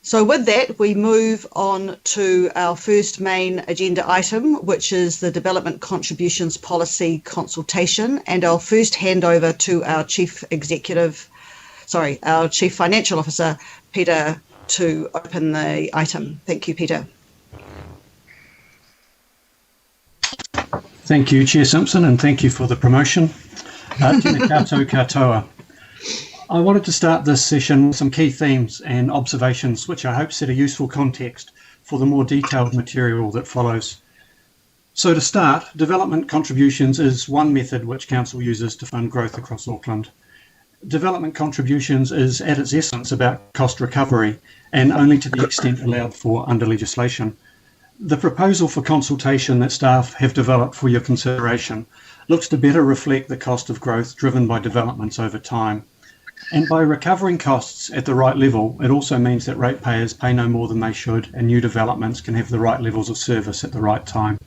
So with that, we move on to our first main agenda item, which is the Development Contributions Policy consultation. And I'll first hand over to our Chief Financial Officer, Peter, to open the item. Thank you, Peter. Thank you, Chair Simpson, and thank you for the promotion. Tēnā koutou katoa. I wanted to start this session with some key themes and observations which I hope set a useful context for the more detailed material that follows. So to start, development contributions is one method which Council uses to fund growth across Auckland. Development contributions is at its essence about cost recovery and only to the extent allowed for under legislation. The proposal for consultation that staff have developed for your consideration looks to better reflect the cost of growth driven by developments over time. And by recovering costs at the right level, it also means that ratepayers pay no more than they should and new developments can have the right levels of service at the right time.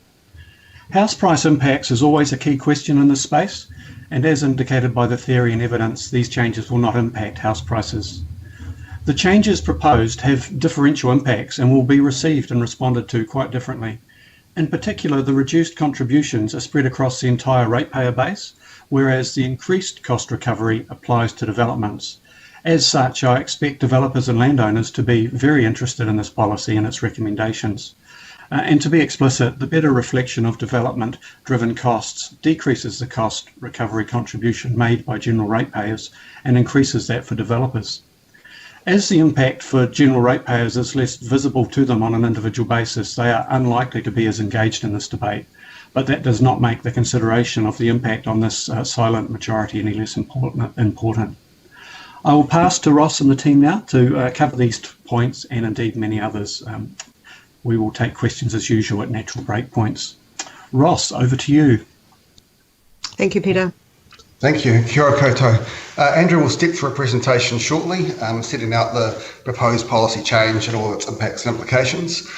House price impacts is always a key question in this space, and as indicated by the theory and evidence, these changes will not impact house prices. The changes proposed have differential impacts and will be received and responded to quite differently. In particular, the reduced contributions are spread across the entire ratepayer base, whereas the increased cost recovery applies to developments. As such, I expect developers and landowners to be very interested in this policy and its recommendations. And to be explicit, the better reflection of development-driven costs decreases the cost recovery contribution made by general ratepayers and increases that for developers. As the impact for general ratepayers is less visible to them on an individual basis, they are unlikely to be as engaged in this debate. But that does not make the consideration of the impact on this silent majority any less important. I will pass to Ross and the team now to cover these points and indeed many others. We will take questions as usual at natural break points. Ross, over to you. Thank you, Peter. Thank you. Kia ora koutou. Andrew will step through a presentation shortly, setting out the proposed policy change and all its impacts and implications.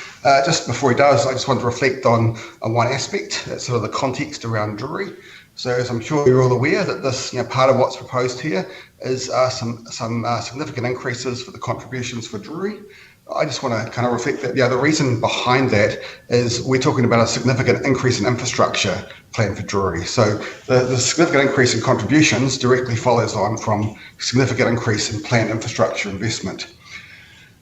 Just before he does, I just want to reflect on one aspect, that's sort of the context around Drury. So as I'm sure you're all aware that this, part of what's proposed here is some significant increases for the contributions for Drury. I just want to kind of reflect that, the reason behind that is we're talking about a significant increase in infrastructure planned for Drury. So the significant increase in contributions directly follows on from significant increase in planned infrastructure investment.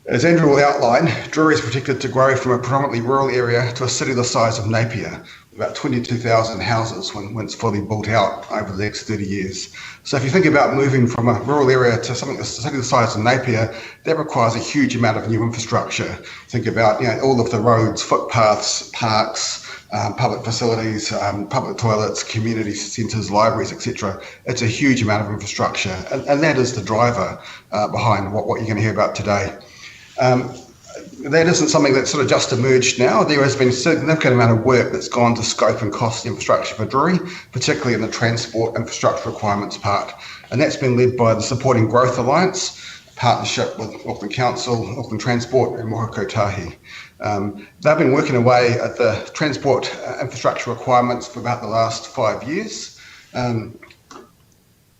As Andrew will outline, Drury is predicted to grow from a predominantly rural area to a city the size of Napier, about 22,000 houses when it's fully built out over the next 30 years. So if you think about moving from a rural area to something that's a city the size of Napier, that requires a huge amount of new infrastructure. Think about all of the roads, footpaths, parks, public facilities, public toilets, community centres, libraries, etc. It's a huge amount of infrastructure, and that is the driver behind what you're going to hear about today. That isn't something that's sort of just emerged now. There has been a significant amount of work that's gone to scope and cost the infrastructure for Drury, particularly in the transport infrastructure requirements part. And that's been led by the Supporting Growth Alliance, partnership with Auckland Council, Auckland Transport and Moho Kotahi. They've been working away at the transport infrastructure requirements for about the last 5 years.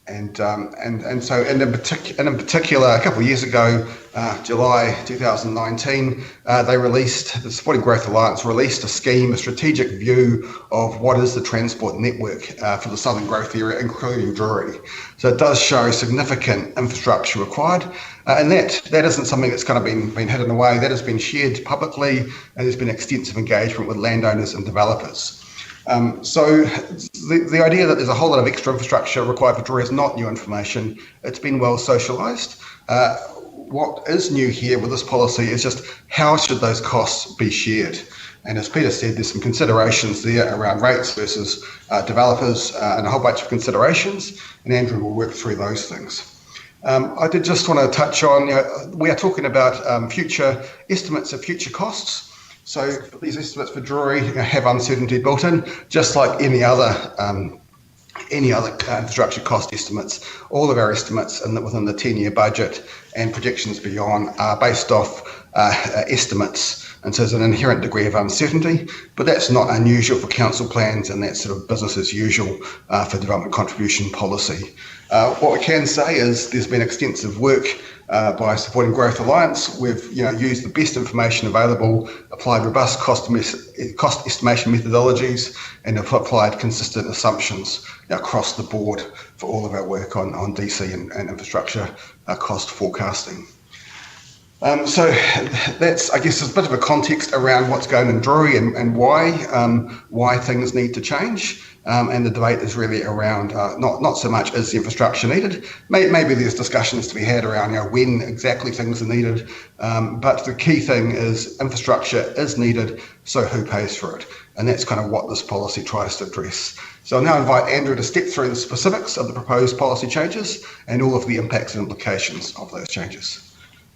And so in particular, a couple of years ago, July 2019, the Supporting Growth Alliance released a scheme, a strategic view of what is the transport network for the Southern Growth Area, including Drury. So it does show significant infrastructure required, and that isn't something that's kind of been hidden away. That has been shared publicly, and there's been extensive engagement with landowners and developers. So the idea that there's a whole lot of extra infrastructure required for Drury is not new information. It's been well socialised. What is new here with this policy is just how should those costs be shared? And as Peter said, there's some considerations there around rates versus developers and a whole bunch of considerations, and Andrew will work through those things. I did just want to touch on, we are talking about future estimates of future costs. So these estimates for Drury have uncertainty built in, just like any other infrastructure cost estimates. All of our estimates within the 10-year budget and projections beyond are based off estimates And so there's an inherent degree of uncertainty, but that's not unusual for council plans, and that's sort of business as usual for development contribution policy. What we can say is there's been extensive work by Supporting Growth Alliance. We've used the best information available, applied robust cost estimation methodologies, and have applied consistent assumptions across the board for all of our work on DC and infrastructure cost forecasting. So that's, I guess, a bit of a context around what's going on in Drury and why things need to change. And the debate is really around not so much is the infrastructure needed. Maybe there's discussions to be had around when exactly things are needed. But the key thing is infrastructure is needed, so who pays for it? And that's kind of what this policy tries to address. So I'll now invite Andrew to step through the specifics of the proposed policy changes and all of the impacts and implications of those changes.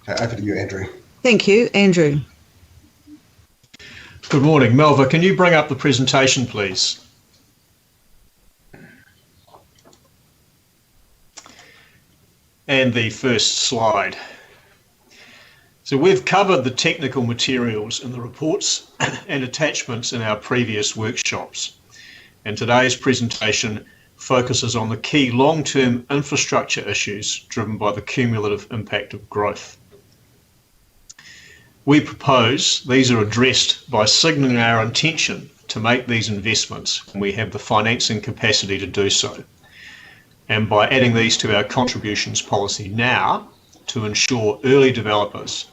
Okay, over to you, Andrew. Thank you, Andrew. Good morning. Melva, can you bring up the presentation, please? And the first slide. So we've covered the technical materials in the reports and attachments in our previous workshops. And today's presentation focuses on the key long-term infrastructure issues driven by the cumulative impact of growth. We propose these are addressed by signalling our intention to make these investments when we have the financing capacity to do so, and by adding these to our contributions policy now to ensure early developers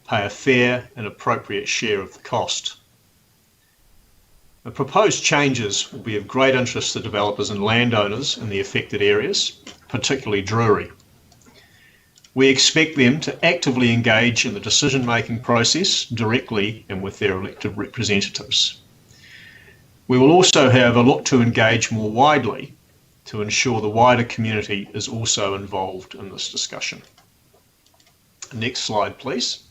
pay a fair and appropriate share of the cost. The proposed changes will be of great interest to developers and landowners in the affected areas, particularly Drury. We expect them to actively engage in the decision-making process directly and with their elected representatives. We will also have a look to engage more widely to ensure the wider community is also involved in this discussion. Next slide, please.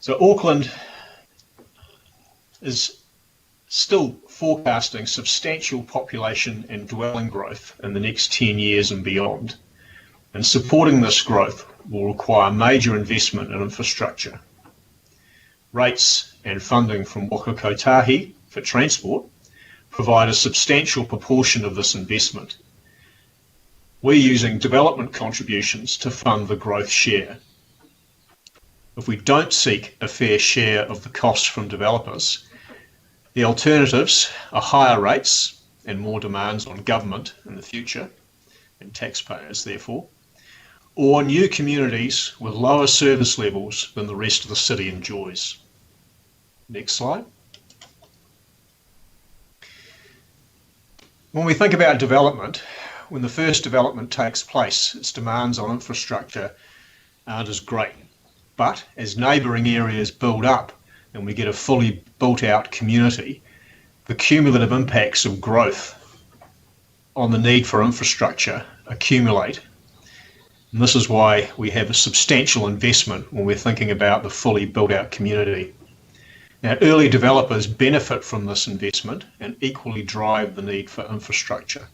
So Auckland is still forecasting substantial population and dwelling growth in the next 10 years and beyond. And supporting this growth will require major investment in infrastructure. Rates and funding from Waka Kotahi for transport provide a substantial proportion of this investment. We're using development contributions to fund the growth share. If we don't seek a fair share of the costs from developers, the alternatives are higher rates and more demands on government in the future, and taxpayers therefore, or new communities with lower service levels than the rest of the city enjoys. Next slide. When we think about development, when the first development takes place, its demands on infrastructure aren't as great. But as neighbouring areas build up and we get a fully built out community, the cumulative impacts of growth on the need for infrastructure accumulate. And this is why we have a substantial investment when we're thinking about the fully built out community. Now, early developers benefit from this investment and equally drive the need for infrastructure.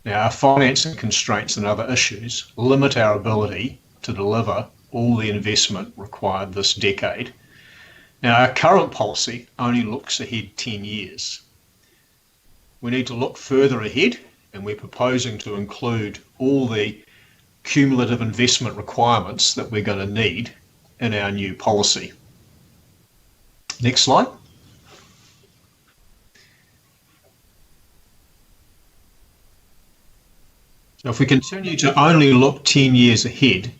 Now, our financing constraints and other issues limit our ability to deliver all the investment required this decade. Now, our current policy only looks ahead 10 years. We need to look further ahead, and we're proposing to include all the cumulative investment requirements that we're going to need in our new policy. Next slide. So if we continue to only look 10 years ahead,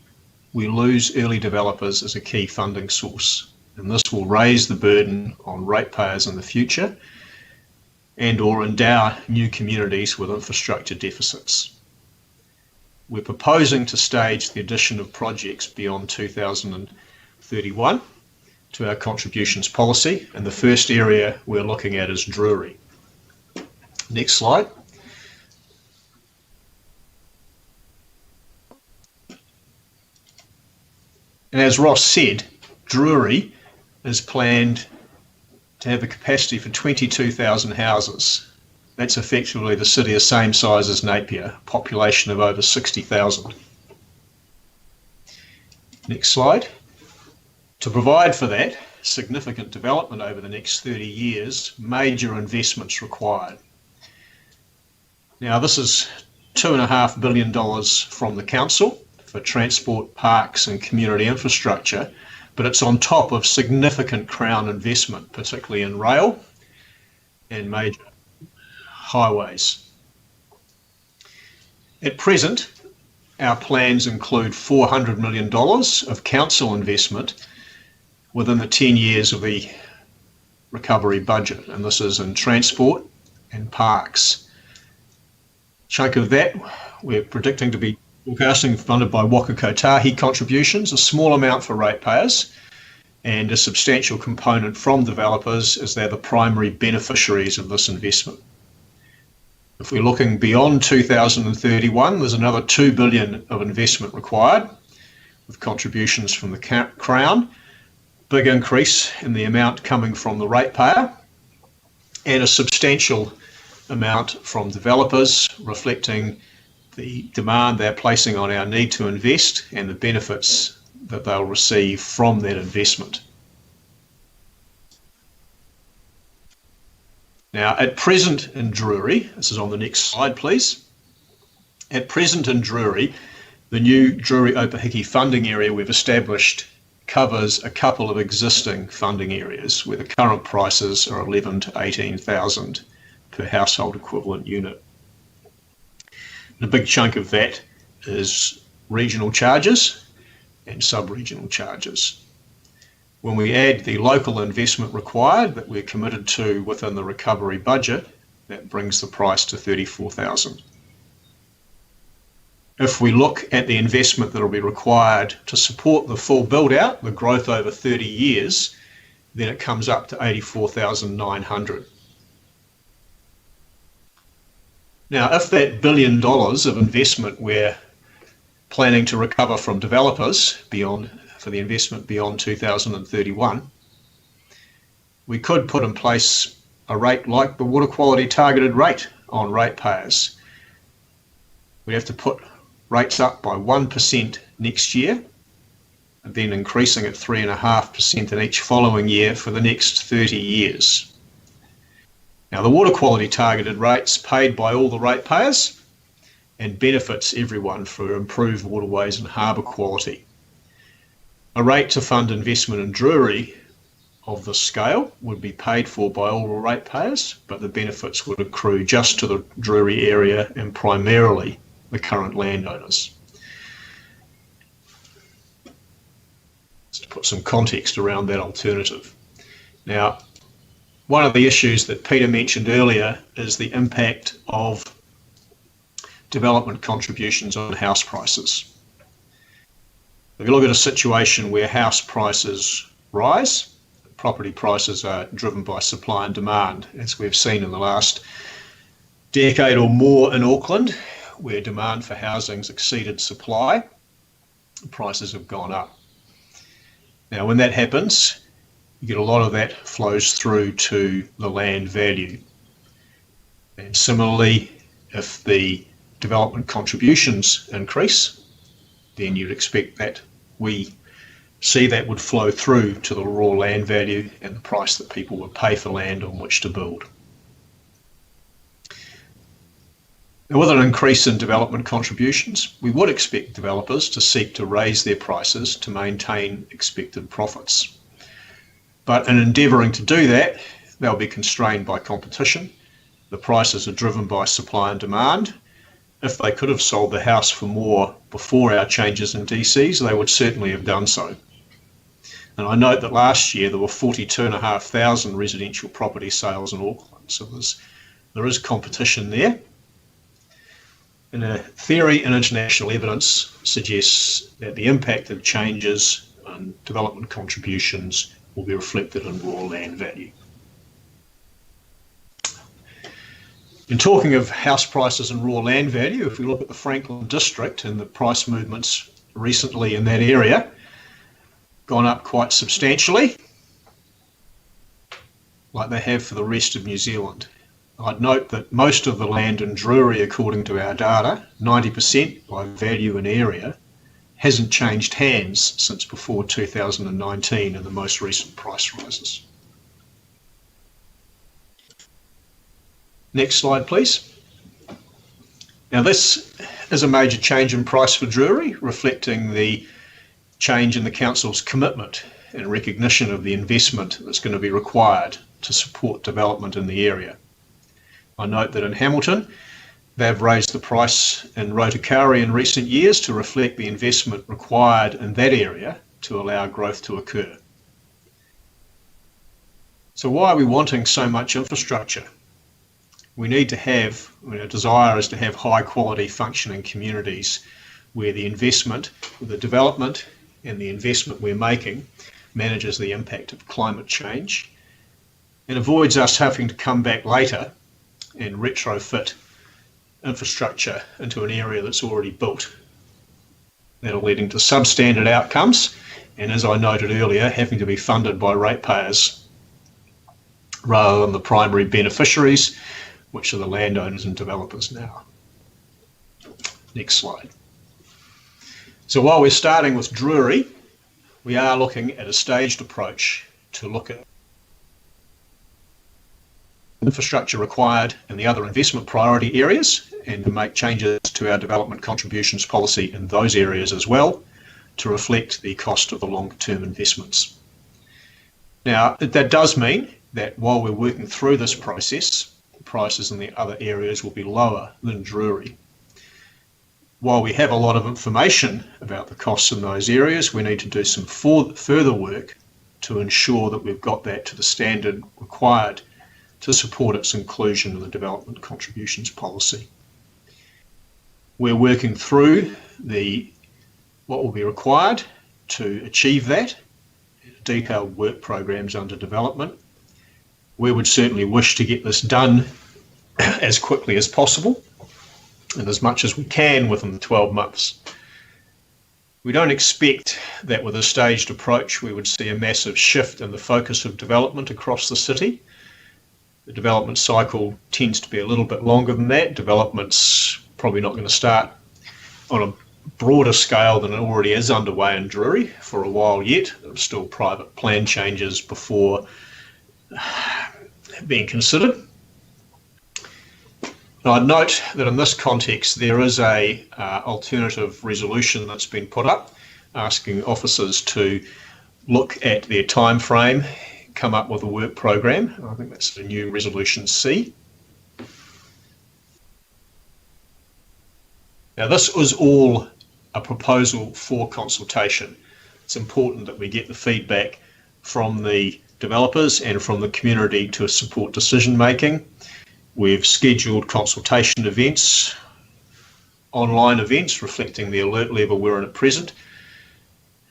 we lose early developers as a key funding source, and this will raise the burden on ratepayers in the future and or endow new communities with infrastructure deficits. We're proposing to stage the addition of projects beyond 2031 to our contributions policy, and the first area we're looking at is Drury. Next slide. And as Ross said, Drury is planned to have a capacity for 22,000 houses. That's effectively the city the same size as Napier, population of over 60,000. Next slide. To provide for that significant development over the next 30 years, major investments required. Now, this is $2.5 billion from the council for transport, parks and community infrastructure, but it's on top of significant Crown investment, particularly in rail and major highways. At present, our plans include $400 million of council investment within the 10 years of the recovery budget, and this is in transport and parks. Chunk of that we're predicting to be forecasting funded by Waka Kotahi contributions, a small amount for ratepayers, and a substantial component from developers as they're the primary beneficiaries of this investment. If we're looking beyond 2031, there's another $2 billion of investment required, with contributions from the Crown, big increase in the amount coming from the ratepayer, and a substantial amount from developers, reflecting the demand they're placing on our need to invest and the benefits that they'll receive from that investment. Now, at present in Drury, this is on the next slide, please. At present in Drury, the new Drury-Opahiki funding area we've established covers a couple of existing funding areas where the current prices are 11 to 18,000 per household equivalent unit. And a big chunk of that is regional charges and sub-regional charges. When we add the local investment required that we're committed to within the recovery budget, that brings the price to 34,000. If we look at the investment that will be required to support the full build-out, the growth over 30 years, then it comes up to 84,900. Now, if that $1 billion of investment we're planning to recover from developers for the investment beyond 2031, we could put in place a rate like the water quality targeted rate on ratepayers. We have to put rates up by 1% next year, and then increasing at 3.5% in each following year for the next 30 years. Now, the water quality targeted rate's paid by all the ratepayers and benefits everyone for improved waterways and harbour quality. A rate to fund investment in Drury of this scale would be paid for by all the ratepayers, but the benefits would accrue just to the Drury area and primarily the current landowners. Just to put some context around that alternative. Now, one of the issues that Peter mentioned earlier is the impact of development contributions on house prices. If you look at a situation where house prices rise, property prices are driven by supply and demand, as we've seen in the last decade or more in Auckland, where demand for housing's exceeded supply, prices have gone up. Now, when that happens, you get a lot of that flows through to the land value. And similarly, if the development contributions increase, then you'd expect that we see that would flow through to the raw land value and the price that people would pay for land on which to build. Now, with an increase in development contributions, we would expect developers to seek to raise their prices to maintain expected profits. But in endeavouring to do that, they'll be constrained by competition. The prices are driven by supply and demand. If they could have sold the house for more before our changes in DCs, they would certainly have done so. And I note that last year there were 42,500 residential property sales in Auckland, so there is competition there. And theory and international evidence suggests that the impact of changes on development contributions will be reflected in raw land value. In talking of house prices and raw land value, if we look at the Franklin district and the price movements recently in that area, gone up quite substantially, like they have for the rest of New Zealand. I'd note that most of the land in Drury, according to our data, 90% by value and area, hasn't changed hands since before 2019 in the most recent price rises. Next slide, please. Now this is a major change in price for Drury, reflecting the change in the council's commitment and recognition of the investment that's going to be required to support development in the area. I note that in Hamilton, they've raised the price in Rotokauri in recent years to reflect the investment required in that area to allow growth to occur. So why are we wanting so much infrastructure? We need to have, our desire is to have high quality functioning communities where the investment, the development and the investment we're making manages the impact of climate change and avoids us having to come back later and retrofit infrastructure into an area that's already built. That are leading to substandard outcomes and, as I noted earlier, having to be funded by ratepayers rather than the primary beneficiaries, which are the landowners and developers now. Next slide. So while we're starting with Drury, we are looking at a staged approach to look at infrastructure required in the other investment priority areas and to make changes to our development contributions policy in those areas as well to reflect the cost of the long-term investments. Now, that does mean that while we're working through this process, prices in the other areas will be lower than Drury. While we have a lot of information about the costs in those areas, we need to do some further work to ensure that we've got that to the standard required to support its inclusion in the development contributions policy. We're working through what will be required to achieve that, detailed work programs under development. We would certainly wish to get this done as quickly as possible and as much as we can within the 12 months. We don't expect that with a staged approach we would see a massive shift in the focus of development across the city. The development cycle tends to be a little bit longer than that. Development's probably not going to start on a broader scale than it already is underway in Drury for a while yet. There are still private plan changes before being considered. Now, I'd note that in this context there is a alternative resolution that's been put up asking officers to look at their time frame, come up with a work program. I think that's the new resolution C. Now, this was all a proposal for consultation. It's important that we get the feedback from the developers and from the community to support decision making. We've scheduled consultation events, online events reflecting the alert level we're in at present.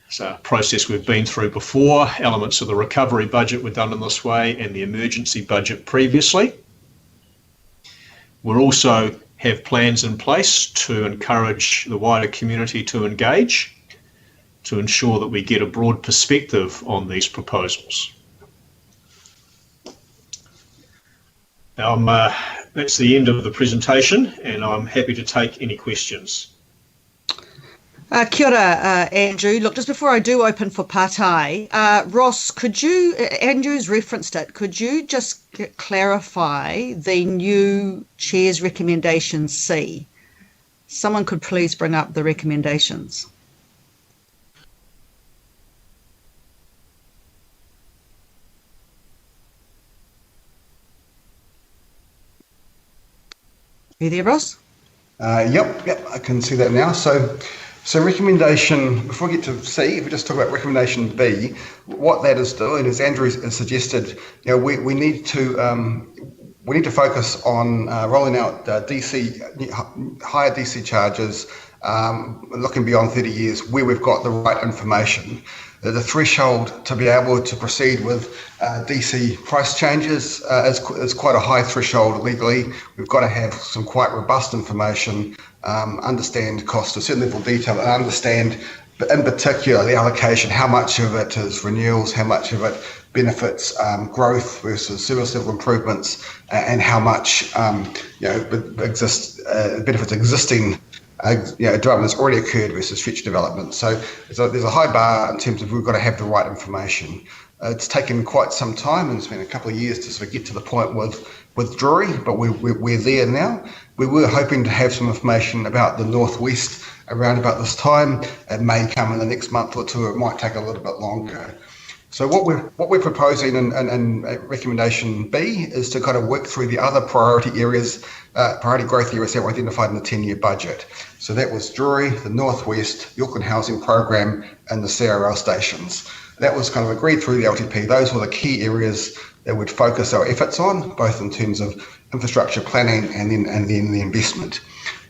It's a process we've been through before. Elements of the recovery budget were done in this way and the emergency budget previously. We'll also have plans in place to encourage the wider community to engage, to ensure that we get a broad perspective on these proposals. Now, that's the end of the presentation, and I'm happy to take any questions. Kia ora, Andrew. Look, just before I do open for Patai, Ross, Andrew's referenced it, could you just clarify the new Chair's recommendation C? Someone could please bring up the recommendations. Are you there, Ross? Yep, I can see that now. So recommendation, before we get to C, if we just talk about recommendation B, what that is doing, as Andrew has suggested, we need to focus on rolling out higher DC charges, looking beyond 30 years where we've got the right information. The threshold to be able to proceed with DC price changes is quite a high threshold legally. We've got to have some quite robust information, understand cost to a certain level of detail, and understand, in particular, the allocation, how much of it is renewals, how much of it benefits growth versus service level improvements, and how much benefits existing development that's already occurred versus future development. So there's a high bar in terms of we've got to have the right information. It's taken quite some time, and it's been a couple of years to sort of get to the point with Drury, but we're there now. We were hoping to have some information about the northwest around about this time. It may come in the next month or two. It might take a little bit longer. So what we're proposing in recommendation B is to kind of work through the other priority growth areas that were identified in the 10-year budget. So that was Drury, the Northwest, the Auckland Housing Program, and the CRL stations. That was kind of agreed through the LTP. Those were the key areas that we'd focus our efforts on, both in terms of infrastructure planning and then the investment.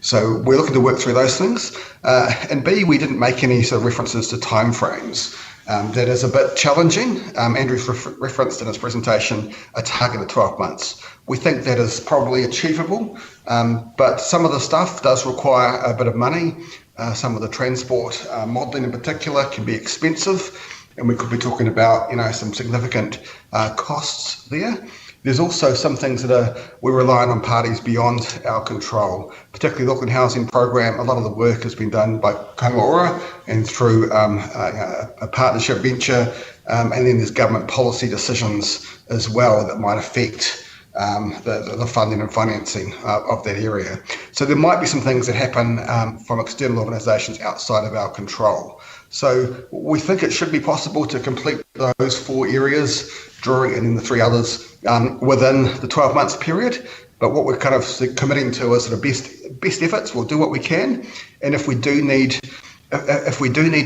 So we're looking to work through those things. And B, we didn't make any sort of references to timeframes. That is a bit challenging. Andrew's referenced in his presentation a target of 12 months. We think that is probably achievable, but some of the stuff does require a bit of money. Some of the transport modelling in particular can be expensive, and we could be talking about some significant costs there. There's also some things that we're relying on parties beyond our control, particularly the Auckland Housing Program. A lot of the work has been done by Kaunga and through a partnership venture, and then there's government policy decisions as well that might affect the funding and financing of that area. So there might be some things that happen from external organisations outside of our control. So we think it should be possible to complete those 4 areas, Drury and then the 3 others, within the 12 months period. But what we're kind of committing to is sort of best efforts. We'll do what we can, and if we do need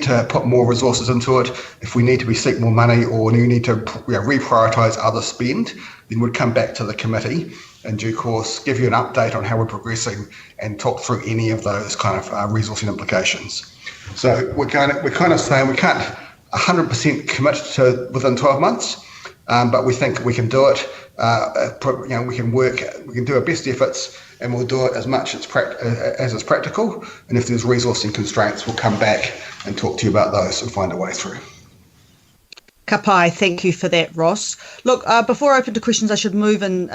to put more resources into it, if we need to seek more money or we need to reprioritise other spend, then we'd come back to the committee in due course, give you an update on how we're progressing, and talk through any of those kind of resourcing implications. So we're kind of saying we can't 100% commit to within 12 months, but we think we can do it. We can do our best efforts, and we'll do it as much as is practical. And if there's resourcing constraints, we'll come back and talk to you about those and find a way through. Ka pai, thank you for that, Ross. Look, before I open to questions, I should move and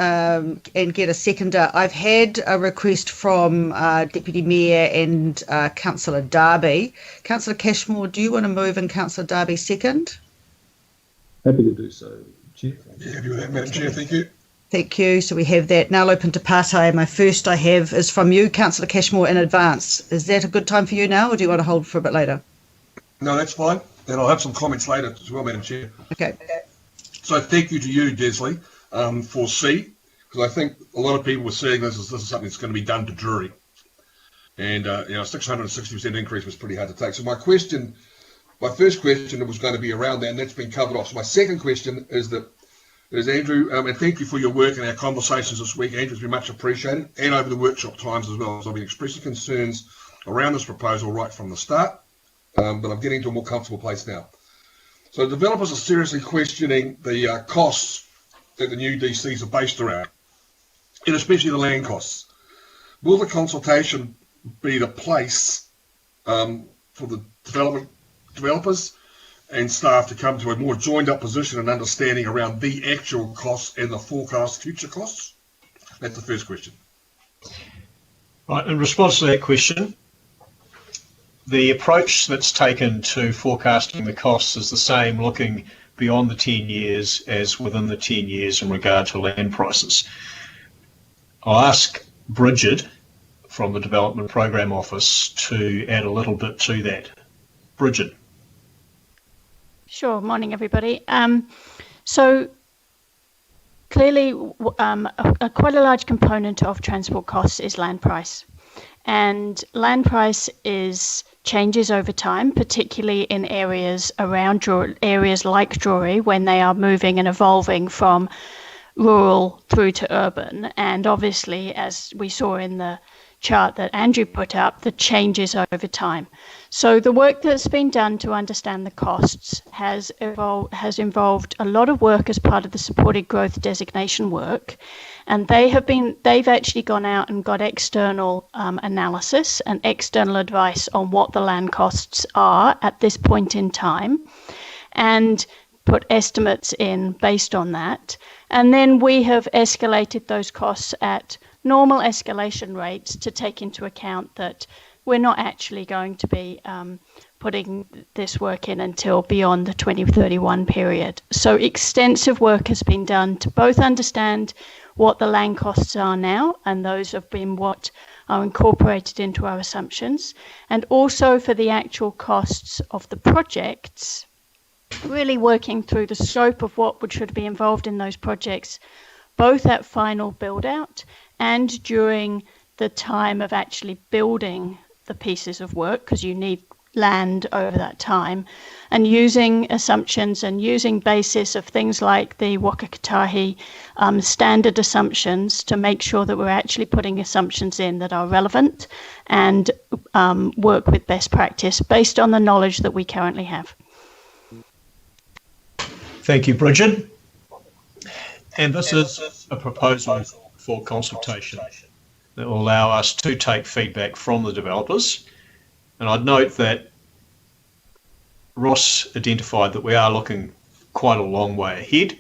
get a seconder. I've had a request from Deputy Mayor and Councillor Darby. Councillor Cashmore, do you want to move and Councillor Darby second? Happy to do so, Chair. Yeah, happy with that, Madam Chair, thank you. Thank you. So we have that. Now I'll open to Pātai. My first I have is from you, Councillor Cashmore, in advance. Is that a good time for you now, or do you want to hold for a bit later? No, that's fine. And I'll have some comments later as well, Madam Chair. Okay. So thank you to you, Desley, for C, because I think a lot of people were seeing this as something that's going to be done to Drury. And, 660% increase was pretty hard to take. So my first question was going to be around that, and that's been covered off. So my second question is Andrew, and thank you for your work and our conversations this week. Andrew's been much appreciated, and over the workshop times as well. So I've been expressing concerns around this proposal right from the start. But I'm getting to a more comfortable place now. So developers are seriously questioning the costs that the new DCs are based around, and especially the land costs. Will the consultation be the place for the developers and staff to come to a more joined up position and understanding around the actual costs and the forecast future costs? That's the first question. Right, in response to that question, the approach that's taken to forecasting the costs is the same looking beyond the 10 years as within the 10 years in regard to land prices. I'll ask Bridget from the Development Program Office to add a little bit to that. Bridget. Sure, morning everybody. So clearly quite a large component of transport costs is land price. And land price changes over time, particularly in areas areas like Drury, when they are moving and evolving from rural through to urban. And obviously, as we saw in the chart that Andrew put up, the changes over time. So the work that's been done to understand the costs has involved a lot of work as part of the supported growth designation work. And they've actually gone out and got external analysis and external advice on what the land costs are at this point in time, and put estimates in based on that. And then we have escalated those costs at normal escalation rates to take into account that we're not actually going to be putting this work in until beyond the 2031 period. So extensive work has been done to both understand what the land costs are now, and those have been what are incorporated into our assumptions, and also for the actual costs of the projects, really working through the scope of what should be involved in those projects, both at final build out and during the time of actually building the pieces of work, because you need land over that time, and using assumptions and using basis of things like the Wakakatahi standard assumptions to make sure that we're actually putting assumptions in that are relevant and work with best practice based on the knowledge that we currently have. Thank you, Bridget. And this is a proposal for consultation that will allow us to take feedback from the developers. And I'd note that Ross identified that we are looking quite a long way ahead,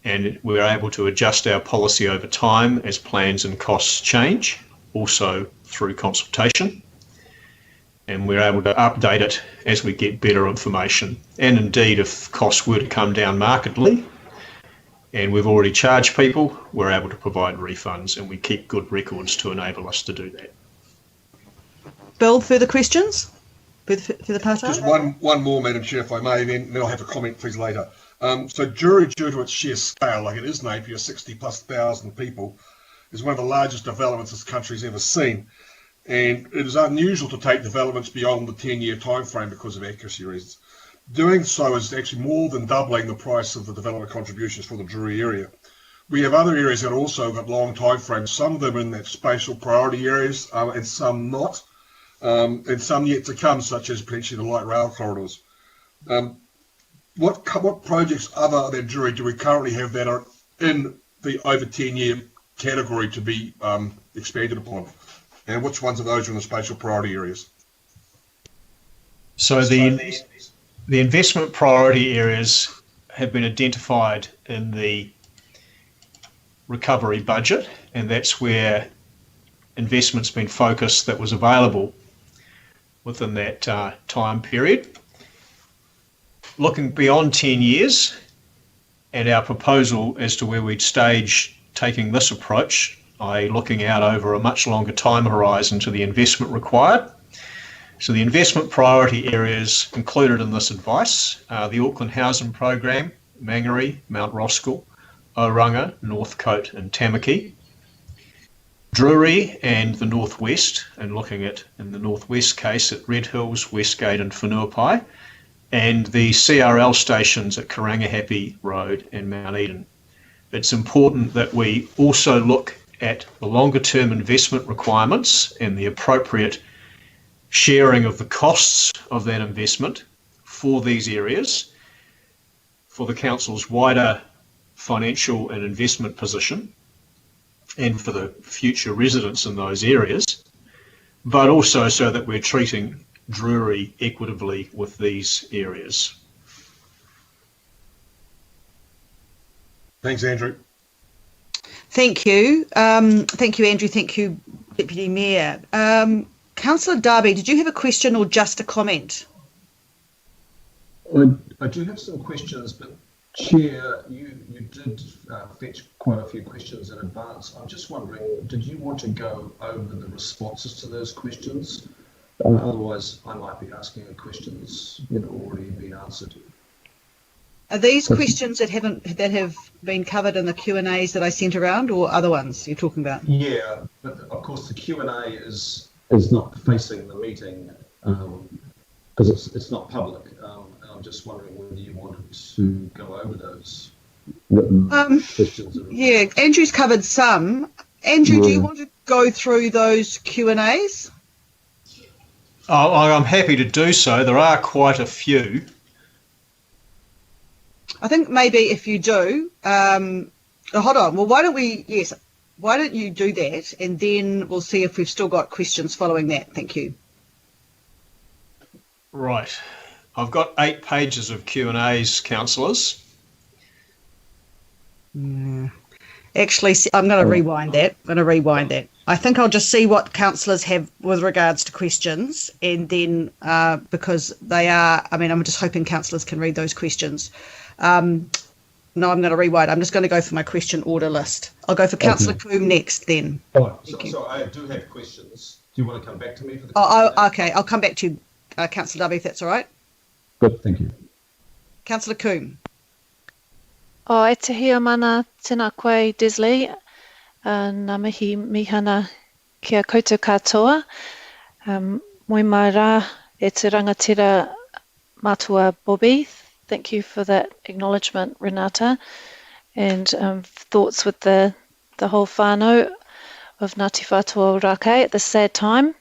and we're able to adjust our policy over time as plans and costs change, also through consultation. And we're able to update it as we get better information. And indeed, if costs were to come down markedly, and we've already charged people, we're able to provide refunds, and we keep good records to enable us to do that. Bill, further questions for the part? Just one more, Madam Chair, if I may, then I'll have a comment please later. So Drury, due to its sheer scale, like it is Napier, 60,000+ people, is one of the largest developments this country's ever seen. And it is unusual to take developments beyond the 10-year time frame because of accuracy reasons. Doing so is actually more than doubling the price of the development contributions for the Drury area. We have other areas that also got long time frames, some of them in that spatial priority areas and some not, and some yet to come, such as potentially the light rail corridors. What projects other than Drury do we currently have that are in the over 10-year category to be expanded upon? And which ones of those are in the spatial priority areas? So the investment priority areas have been identified in the recovery budget, and that's where investment's been focused that was available within that time period. Looking beyond 10 years, and our proposal as to where we'd stage taking this approach, i.e. looking out over a much longer time horizon to the investment required. So the investment priority areas included in this advice are the Auckland Housing Programme, Mangere, Mount Roskill, Oranga, Northcote and Tamaki, Drury and the Northwest, and looking at, in the Northwest case, at Red Hills, Westgate and Whenuapai, and the CRL stations at Karangahape Road and Mount Eden. It's important that we also look at the longer term investment requirements and the appropriate sharing of the costs of that investment for these areas, for the council's wider financial and investment position, and for the future residents in those areas, but also so that we're treating Drury equitably with these areas. Thanks, Andrew. Thank you. Thank you, Andrew. Thank you, Deputy Mayor. Councillor Darby, did you have a question or just a comment? I do have some questions, but Chair, you did fetch quite a few questions in advance. I'm just wondering, did you want to go over the responses to those questions? Otherwise, I might be asking the questions already been answered. Are these questions that have been covered in the Q&As that I sent around, or other ones you're talking about? Yeah, but of course the Q&A is not facing the meeting because it's not public. And I'm just wondering whether you wanted to go over those questions. Yeah, Andrew's covered some. Andrew, do you want to go through those Q&As? I'm happy to do so. There are quite a few. I think maybe if you do, hold on. Well, why don't you do that, and then we'll see if we've still got questions following that. Thank you. Right. I've got 8 pages of Q&As, councillors. Actually, I'm going to rewind that. I think I'll just see what councillors have with regards to questions, and then because they are, I mean, I'm just hoping councillors can read those questions. No, I'm going to rewrite. I'm just going to go for my question order list. I'll go for Councillor Coombe next then. Oh, so I do have questions. Do you want to come back to me for the Okay, I'll come back to you, Councillor W, if that's all right. Good, thank you. Councillor Coombe. O e te hia mana tēnā koe, Desley. Nā mihi mihana kia koutou katoa. Moi mai rā e te rangatira matua Bobby. Thank you for that acknowledgement, Renata. And thoughts with the whole whānau of Ngāti Whātua Ōrākei at this sad time.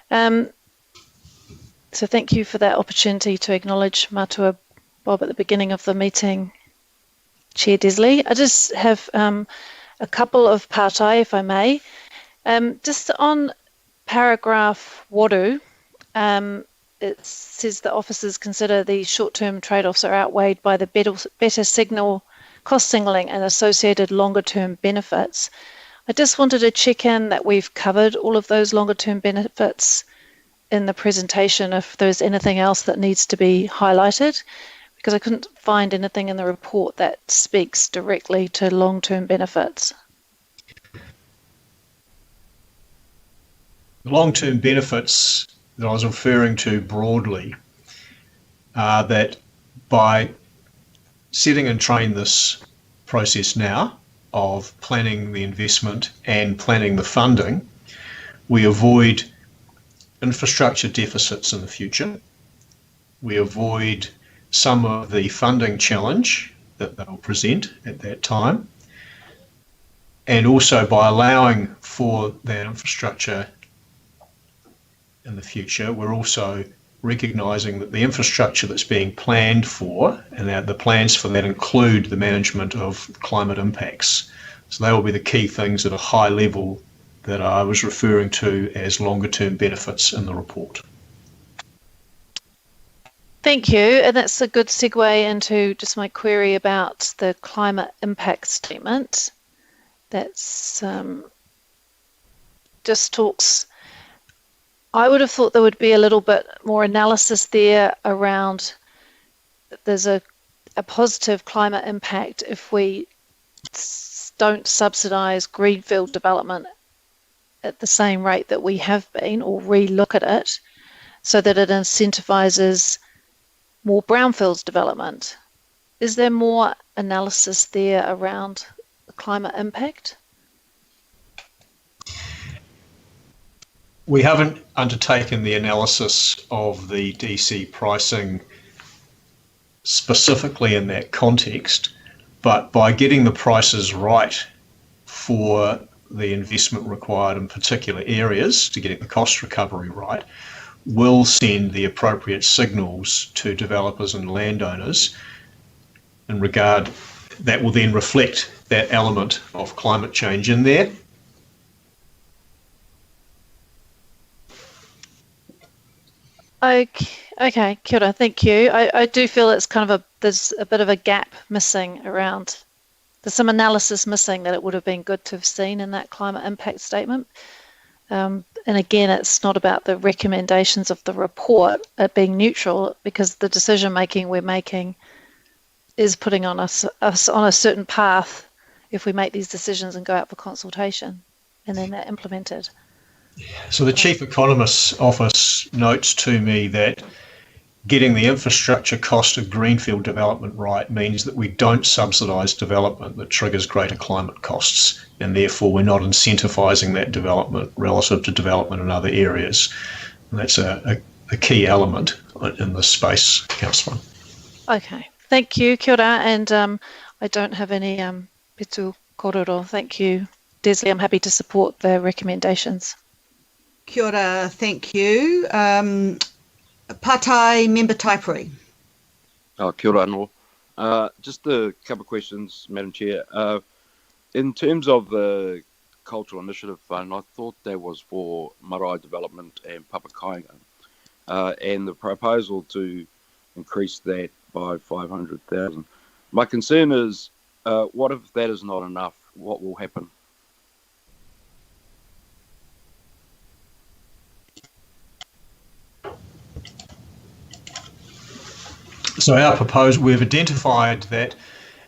So thank you for that opportunity to acknowledge Matua Bob at the beginning of the meeting, Chair Desley. I just have a couple of pārtai, if I may. Just on paragraph Waru, it says that officers consider the short-term trade-offs are outweighed by the better signal cost signalling and associated longer-term benefits. I just wanted to check in that we've covered all of those longer-term benefits in the presentation, if there's anything else that needs to be highlighted, because I couldn't find anything in the report that speaks directly to long-term benefits. The long-term benefits that I was referring to broadly are that by setting and train this process now of planning the investment and planning the funding, we avoid infrastructure deficits in the future. We avoid some of the funding challenge that they'll present at that time. And also by allowing for that infrastructure in the future, we're also recognising that the infrastructure that's being planned for, and that the plans for that include the management of climate impacts. So they will be the key things at a high level that I was referring to as longer term benefits in the report. Thank you, and that's a good segue into just my query about the climate impact statement. That's just talks, I would have thought there would be a little bit more analysis there around there's a positive climate impact if we don't subsidise greenfield development at the same rate that we have been, or re-look at it so that it incentivises more brownfields development. Is there more analysis there around the climate impact? We haven't undertaken the analysis of the DC pricing specifically in that context, but by getting the prices right for the investment required in particular areas, to get the cost recovery right, will send the appropriate signals to developers and landowners in regard that will then reflect that element of climate change in there. Okay, kia ora, thank you. I do feel it's kind of there's a bit of a gap missing around. There's some analysis missing that it would have been good to have seen in that climate impact statement. And again, it's not about the recommendations of the report being neutral, because the decision making we're making is putting us on a certain path if we make these decisions and go out for consultation and then they're implemented. So the Chief Economist's Office notes to me that getting the infrastructure cost of greenfield development right means that we don't subsidise development that triggers greater climate costs, and therefore we're not incentivising that development relative to development in other areas. And that's a key element in this space, Councillor. Okay, thank you, kia ora, and I don't have any petu kororo. Thank you, Desley. I'm happy to support the recommendations. Kia ora, thank you. Patai Member Taipuri. Kia ora anō. Just a couple of questions, Madam Chair. In terms of the Cultural Initiative Fund, I thought that was for marae development and Papakainga, and the proposal to increase that by 500,000. My concern is, what if that is not enough? What will happen? So our proposal, we've identified that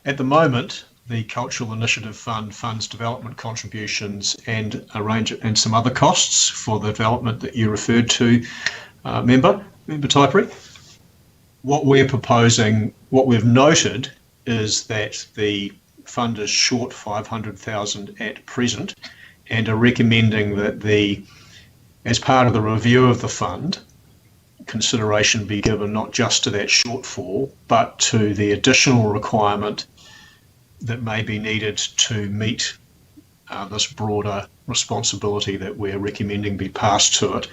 at the moment, the Cultural Initiative Fund funds development contributions and some other costs for the development that you referred to, Member Typery. What we're proposing, what we've noted, is that the fund is short 500,000 at present, and are recommending that as part of the review of the fund, consideration be given not just to that shortfall, but to the additional requirement that may be needed to meet this broader responsibility that we're recommending be passed to it.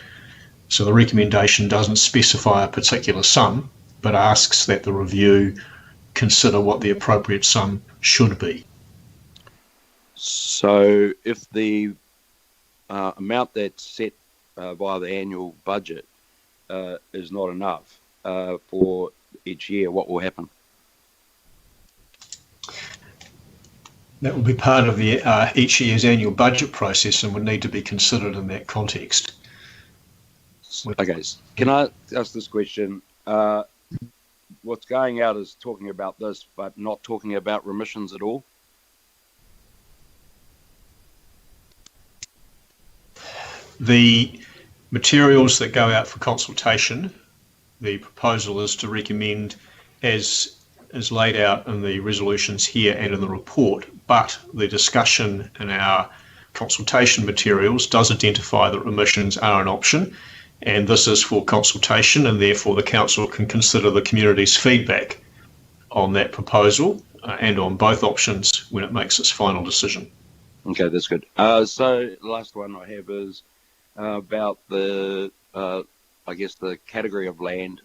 So the recommendation doesn't specify a particular sum, but asks that the review consider what the appropriate sum should be. So if the amount that's set via the annual budget is not enough for each year, what will happen? That will be part of the each year's annual budget process and would need to be considered in that context. Okay, can I ask this question? What's going out is talking about this, but not talking about remissions at all? The materials that go out for consultation, the proposal is to recommend as laid out in the resolutions here and in the report, but the discussion in our consultation materials does identify that remissions are an option, and this is for consultation, and therefore the council can consider the community's feedback on that proposal and on both options when it makes its final decision. Okay, that's good. So the last one I have is about the, I guess, the category of land.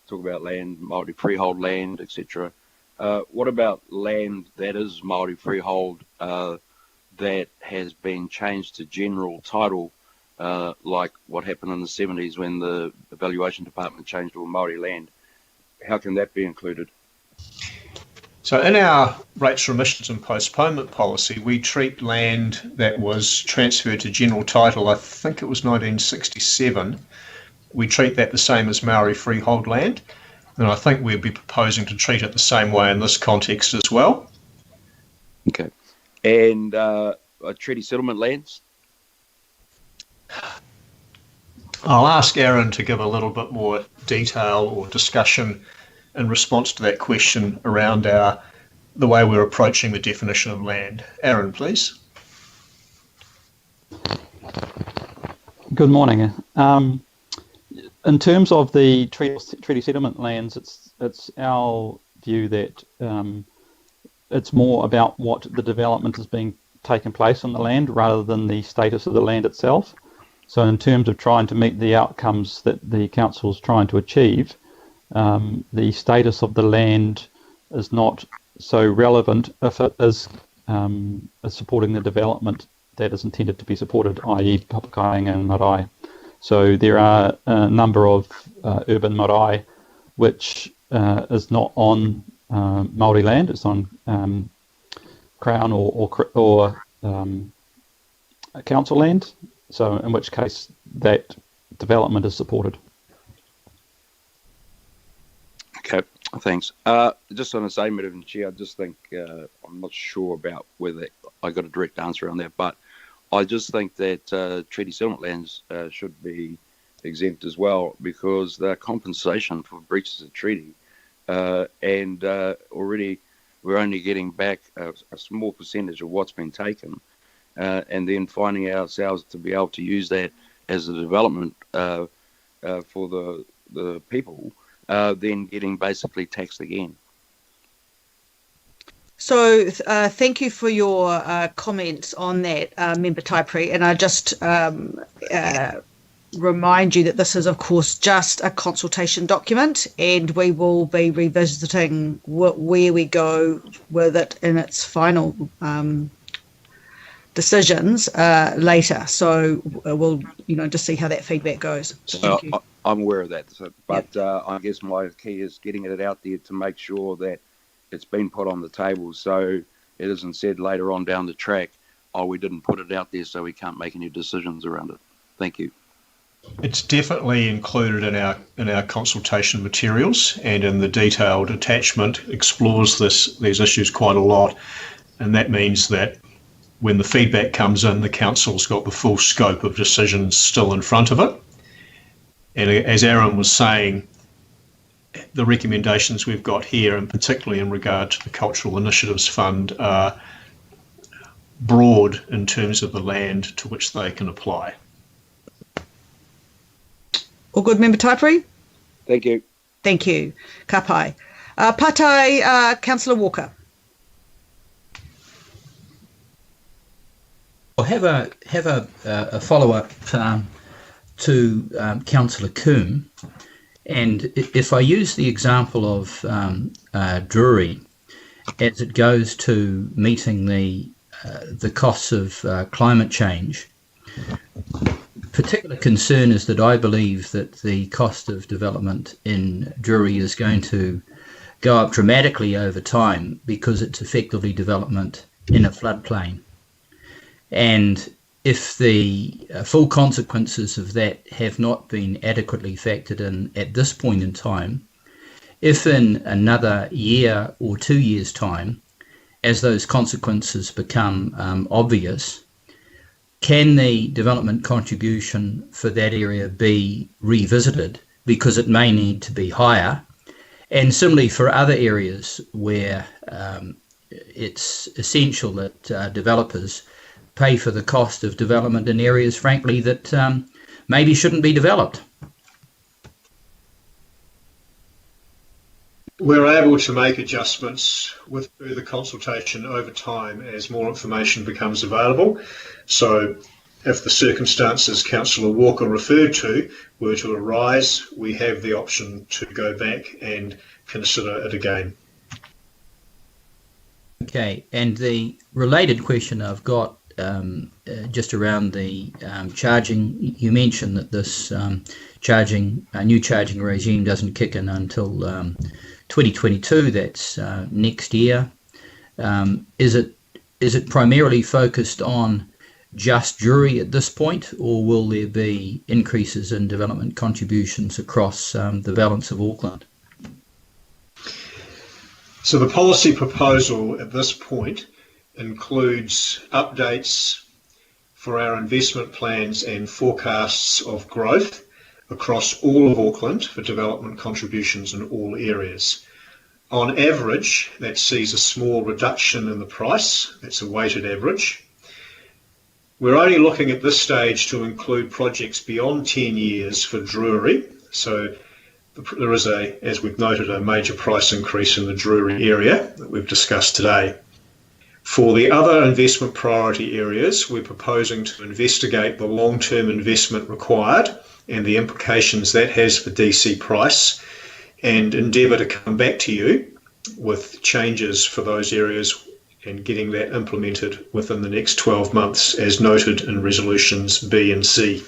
Talk about land, Māori freehold land, etc. What about land that is Māori freehold that has been changed to general title, like what happened in the 70s when the evaluation department changed to all Māori land? How can that be included? So in our rates, remissions and postponement policy, we treat land that was transferred to general title, I think it was 1967, we treat that the same as Maori freehold land. And I think we'd be proposing to treat it the same way in this context as well. Okay. And treaty settlement lands? I'll ask Aaron to give a little bit more detail or discussion in response to that question around the way we're approaching the definition of land. Aaron, please. Good morning. In terms of the treaty settlement lands, it's our view that it's more about what the development is being taken place on the land rather than the status of the land itself. So in terms of trying to meet the outcomes that the council is trying to achieve, the status of the land is not so relevant if it is supporting the development that is intended to be supported, i.e. Papakainga and marae. So there are a number of urban marae which is not on Māori land, it's on Crown or council land, so in which case that development is supported. Okay, thanks. Just on the same, Madam Chair, I just think, I'm not sure about whether I got a direct answer on that, but I just think that treaty settlement lands should be exempt as well, because they're compensation for breaches of treaty, and already we're only getting back a small percentage of what's been taken, and then finding ourselves to be able to use that as a development for the people, then getting basically taxed again. So thank you for your comments on that, Member Typery. And I just remind you that this is, of course, just a consultation document, and we will be revisiting where we go with it in its final decisions later. So we'll, just see how that feedback goes. So thank you. I'm aware of that, but I guess my key is getting it out there to make sure that it's been put on the table, so it isn't said later on down the track, oh, we didn't put it out there, so we can't make any decisions around it. Thank you. It's definitely included in our consultation materials, and in the detailed attachment explores these issues quite a lot, and that means that when the feedback comes in, the council's got the full scope of decisions still in front of it. And as Aaron was saying, the recommendations we've got here, and particularly in regard to the Cultural Initiatives Fund, are broad in terms of the land to which they can apply. All good, Member Taipuri? Thank you. Thank you. Ka pai. Pātai, Councillor Walker. I'll have a follow-up to Councillor Coombe, and if I use the example of Drury as it goes to meeting the costs of climate change, particular concern is that I believe that the cost of development in Drury is going to go up dramatically over time because it's effectively development in a floodplain. And if the full consequences of that have not been adequately factored in at this point in time, if in another year or 2 years' time, as those consequences become obvious, can the development contribution for that area be revisited because it may need to be higher? And similarly for other areas where it's essential that developers pay for the cost of development in areas, frankly, that maybe shouldn't be developed. We're able to make adjustments with further consultation over time as more information becomes available. So if the circumstances Councillor Walker referred to were to arise, we have the option to go back and consider it again. Okay, and the related question I've got just around the charging, you mentioned that this new charging regime doesn't kick in until 2022, that's next year. Is it primarily focused on just Drury at this point, or will there be increases in development contributions across the balance of Auckland? So the policy proposal at this point includes updates for our investment plans and forecasts of growth across all of Auckland for development contributions in all areas. On average, that sees a small reduction in the price. That's a weighted average. We're only looking at this stage to include projects beyond 10 years for Drury. So there is, as we've noted, a major price increase in the Drury area that we've discussed today. For the other investment priority areas, we're proposing to investigate the long-term investment required and the implications that has for DC price, and endeavour to come back to you with changes for those areas and getting that implemented within the next 12 months, as noted in resolutions B and C.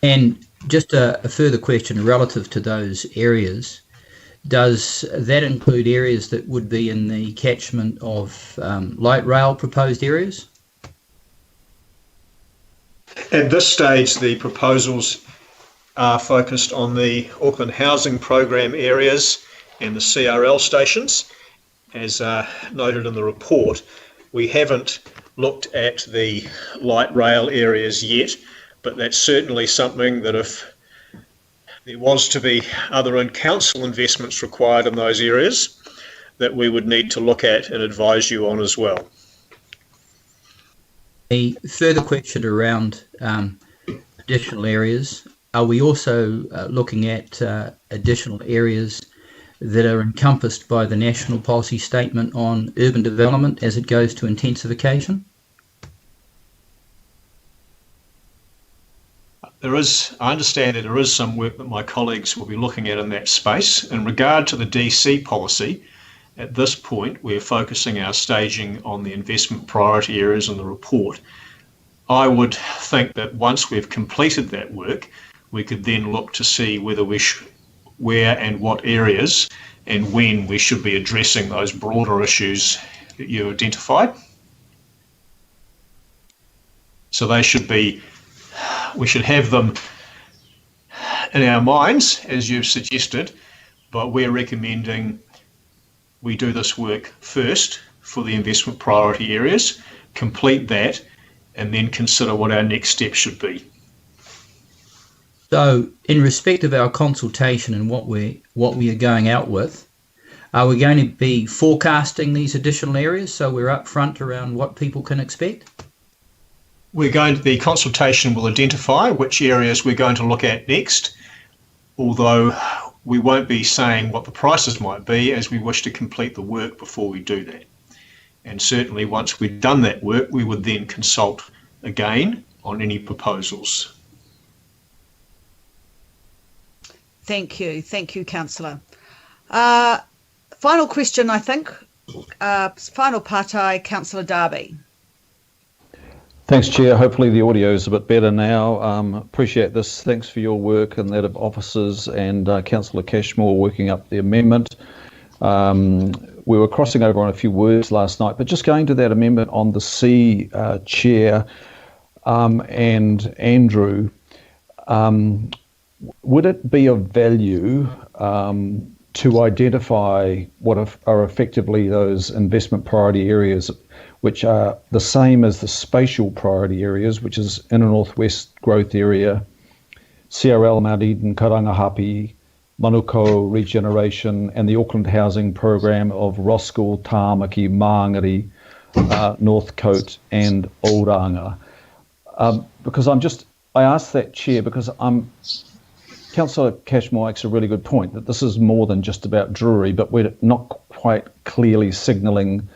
And just a further question relative to those areas. Does that include areas that would be in the catchment of light rail proposed areas? At this stage, the proposals are focused on the Auckland Housing Programme areas and the CRL stations. As noted in the report, we haven't looked at the light rail areas yet, but that's certainly something that if there was to be other in-council investments required in those areas, that we would need to look at and advise you on as well. A further question around additional areas. Are we also looking at additional areas that are encompassed by the National Policy Statement on urban development as it goes to intensification? I understand that there is some work that my colleagues will be looking at in that space. In regard to the DC policy, at this point, we're focusing our staging on the investment priority areas in the report. I would think that once we've completed that work, we could then look to see whether where and what areas and when we should be addressing those broader issues that you identified. So they should be we should have them in our minds, as you've suggested, but we're recommending we do this work first for the investment priority areas, complete that, and then consider what our next step should be. So, in respect of our consultation and what we are going out with, are we going to be forecasting these additional areas so we're upfront around what people can expect? The consultation will identify which areas we're going to look at next, although we won't be saying what the prices might be, as we wish to complete the work before we do that. And certainly once we've done that work, we would then consult again on any proposals. Thank you, Councillor. Final question, I think. Final partai, Councillor Darby. Thanks, Chair. Hopefully the audio is a bit better now. Appreciate this. Thanks for your work and that of officers and Councillor Cashmore working up the amendment. We were crossing over on a few words last night, but just going to that amendment on the C, Chair and Andrew, would it be of value to identify what are effectively those investment priority areas, which are the same as the spatial priority areas, which is Inner Northwest Growth Area, CRL Mount Eden, Karangahape, Manukau Regeneration, and the Auckland Housing Program of Roskill, Tāmaki, Māngere, Northcote, and Oranga. Because I asked that, Chair, because Councillor Cashmore makes a really good point that this is more than just about Drury, but we're not quite clearly signalling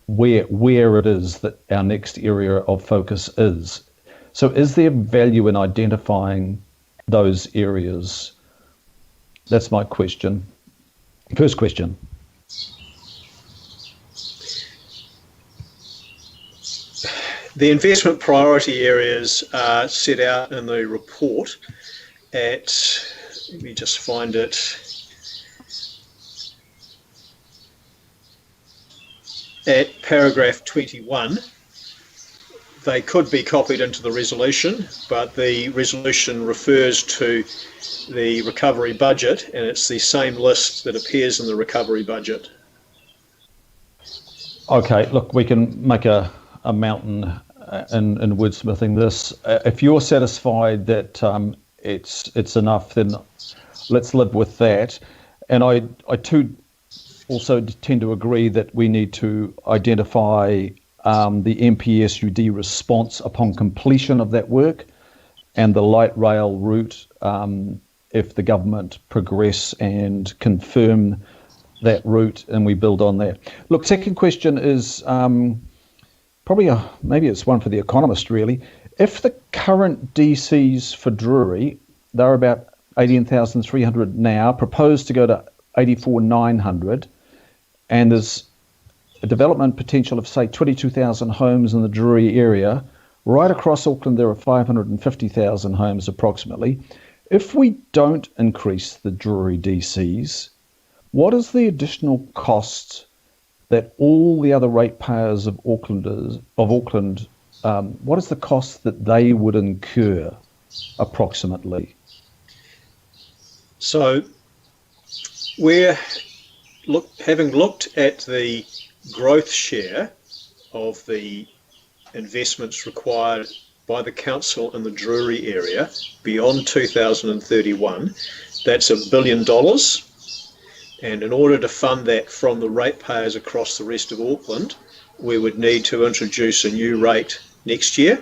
where it is that our next area of focus is. So is there value in identifying those areas? That's my question. First question. The investment priority areas are set out in the report at, let me just find it, at paragraph 21. They could be copied into the resolution, but the resolution refers to the recovery budget, and it's the same list that appears in the recovery budget. Okay, look, we can make a mountain in wordsmithing this. If you're satisfied that it's enough, then let's live with that. And I too also tend to agree that we need to identify the MPSUD response upon completion of that work and the light rail route if the government progress and confirm that route and we build on that. Look, second question is maybe it's one for the economist really. If the current DCs for Drury, they're about 18,300 now, proposed to go to 84,900, and there's a development potential of say 22,000 homes in the Drury area. Right across Auckland there are 550,000 homes approximately. If we don't increase the Drury DCs, what is the additional cost that all the other ratepayers of Auckland, what is the cost that they would incur approximately? So having looked at the growth share of the investments required by the council in the Drury area beyond 2031, that's $1 billion. And in order to fund that from the ratepayers across the rest of Auckland, we would need to introduce a new rate next year,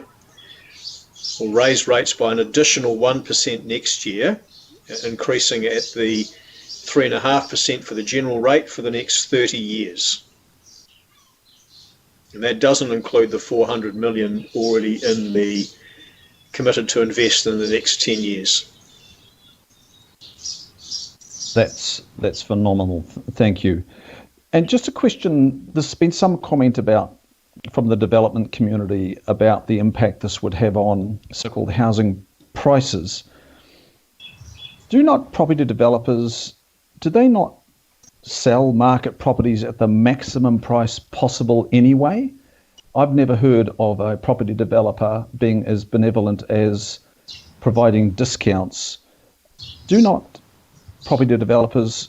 or raise rates by an additional 1% next year, increasing at the 3.5% for the general rate for the next 30 years. And that doesn't include the 400 million already in the committed to invest in the next 10 years. That's phenomenal. Thank you. And just a question, there's been some comment from the development community about the impact this would have on so-called housing prices. Do not property developers, do they not sell market properties at the maximum price possible anyway? I've never heard of a property developer being as benevolent as providing discounts, do not property developers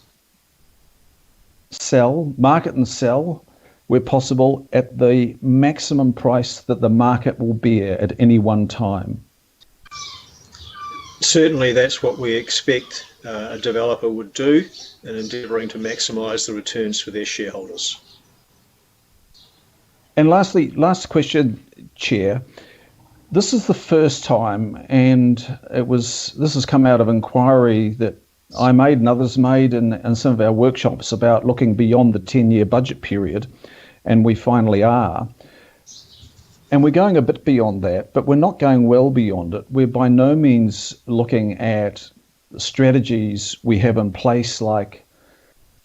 market and sell where possible at the maximum price that the market will bear at any one time? Certainly that's what we expect a developer would do in endeavouring to maximise the returns for their shareholders. And lastly, last question, Chair. This is the first time, and this has come out of inquiry that I made and others made in some of our workshops about looking beyond the 10-year budget period, and we finally are. And we're going a bit beyond that, but we're not going well beyond it. We're by no means looking at the strategies we have in place, like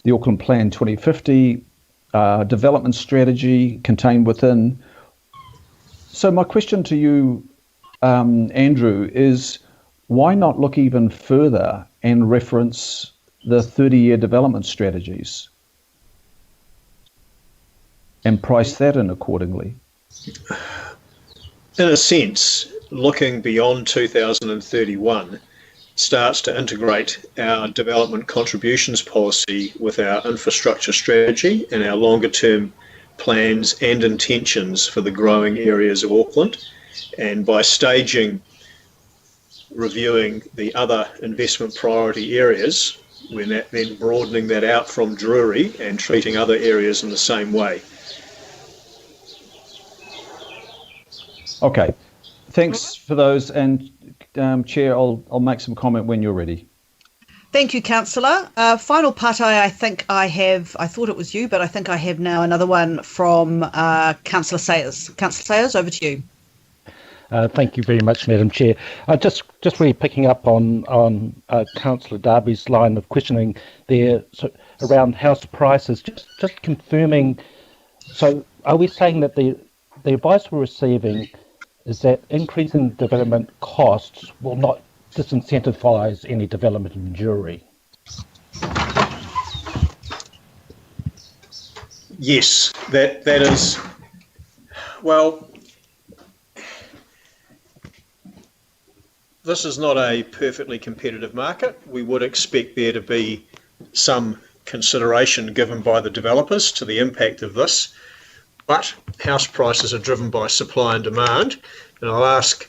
the Auckland Plan 2050, development strategy contained within. So my question to you, Andrew, is why not look even further and reference the 30-year development strategies and price that in accordingly? In a sense, looking beyond 2031 starts to integrate our development contributions policy with our infrastructure strategy and our longer term plans and intentions for the growing areas of Auckland. And by staging, reviewing the other investment priority areas, we're then broadening that out from Drury and treating other areas in the same way. Okay, thanks for those. And Chair, I'll make some comment when you're ready. Thank you, Councillor. Final part, I think I thought it was you, but I think I have now another one from Councillor Sayers. Councillor Sayers, over to you. Thank you very much, Madam Chair. Just really picking up on Councillor Darby's line of questioning there around house prices, just confirming, so are we saying that the advice we're receiving is that increasing development costs will not disincentivize any development in Drury? Yes, that is, well, this is not a perfectly competitive market. We would expect there to be some consideration given by the developers to the impact of this, but house prices are driven by supply and demand, and I'll ask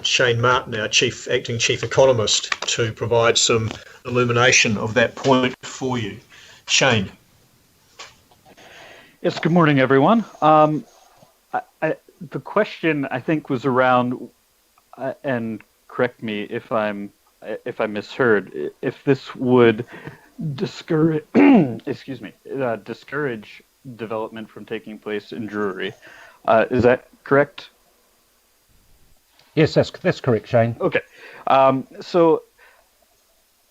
Shane Martin, our acting chief economist, to provide some illumination of that point for you. Shane. Yes, good morning, everyone. The question, I think, was around, and correct me if I misheard, if this would discourage, discourage development from taking place in Drury. Is that correct? Yes, that's correct, Shane. Okay. So,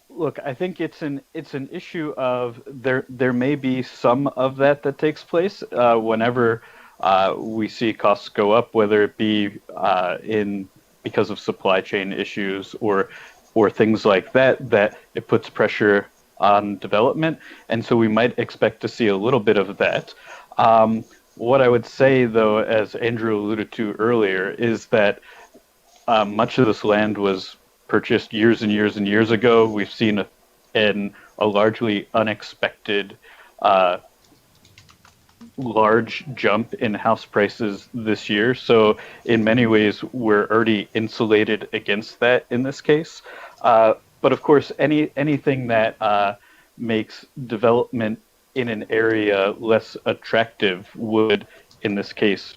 look, I think it's an issue of there may be some of that takes place whenever we see costs go up, whether it be because of supply chain issues or things like that it puts pressure on development, and so we might expect to see a little bit of that. What I would say, though, as Andrew alluded to earlier, is that much of this land was purchased years and years and years ago. We've seen a largely unexpected large jump in house prices this year. So in many ways, we're already insulated against that in this case. But of course, anything that makes development in an area less attractive would, in this case,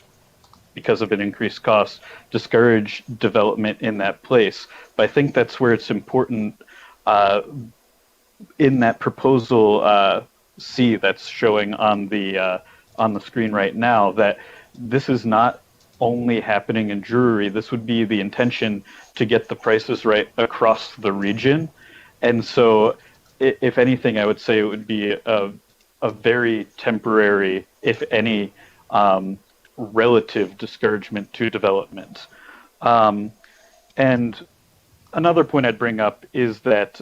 because of an increased cost, discourage development in that place. But I think that's where it's important in that proposal C that's showing on the screen right now, that this is not only happening in Drury. This would be the intention to get the prices right across the region. And so, if anything, I would say it would be a very temporary, if any, relative discouragement to development. And another point I'd bring up is that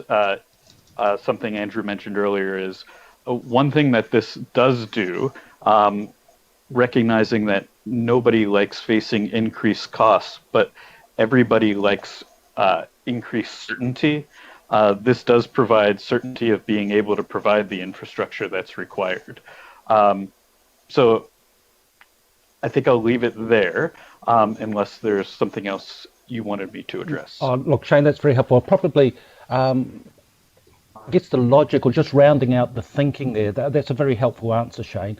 something Andrew mentioned earlier is one thing that this does do, recognizing that nobody likes facing increased costs, but everybody likes increased certainty. This does provide certainty of being able to provide the infrastructure that's required. So I think I'll leave it there, unless there's something else you wanted me to address. Look, Shane, that's very helpful. Probably, I guess the logic, or just rounding out the thinking there, that's a very helpful answer, Shane.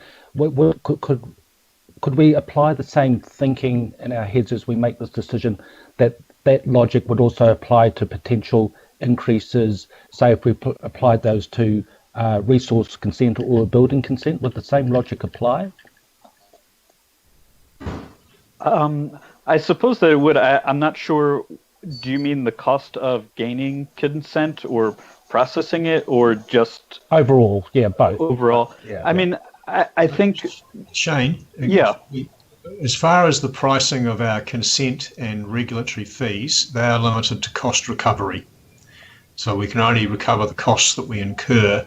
Could we apply the same thinking in our heads as we make this decision, that logic would also apply to potential increases, say if we applied those to resource consent or building consent? Would the same logic apply? I suppose that it would. I'm not sure. Do you mean the cost of gaining consent or processing it, or just overall? Yeah, both. Overall. Yeah. I mean, I think, Shane, yeah. As far as the pricing of our consent and regulatory fees, they are limited to cost recovery. So we can only recover the costs that we incur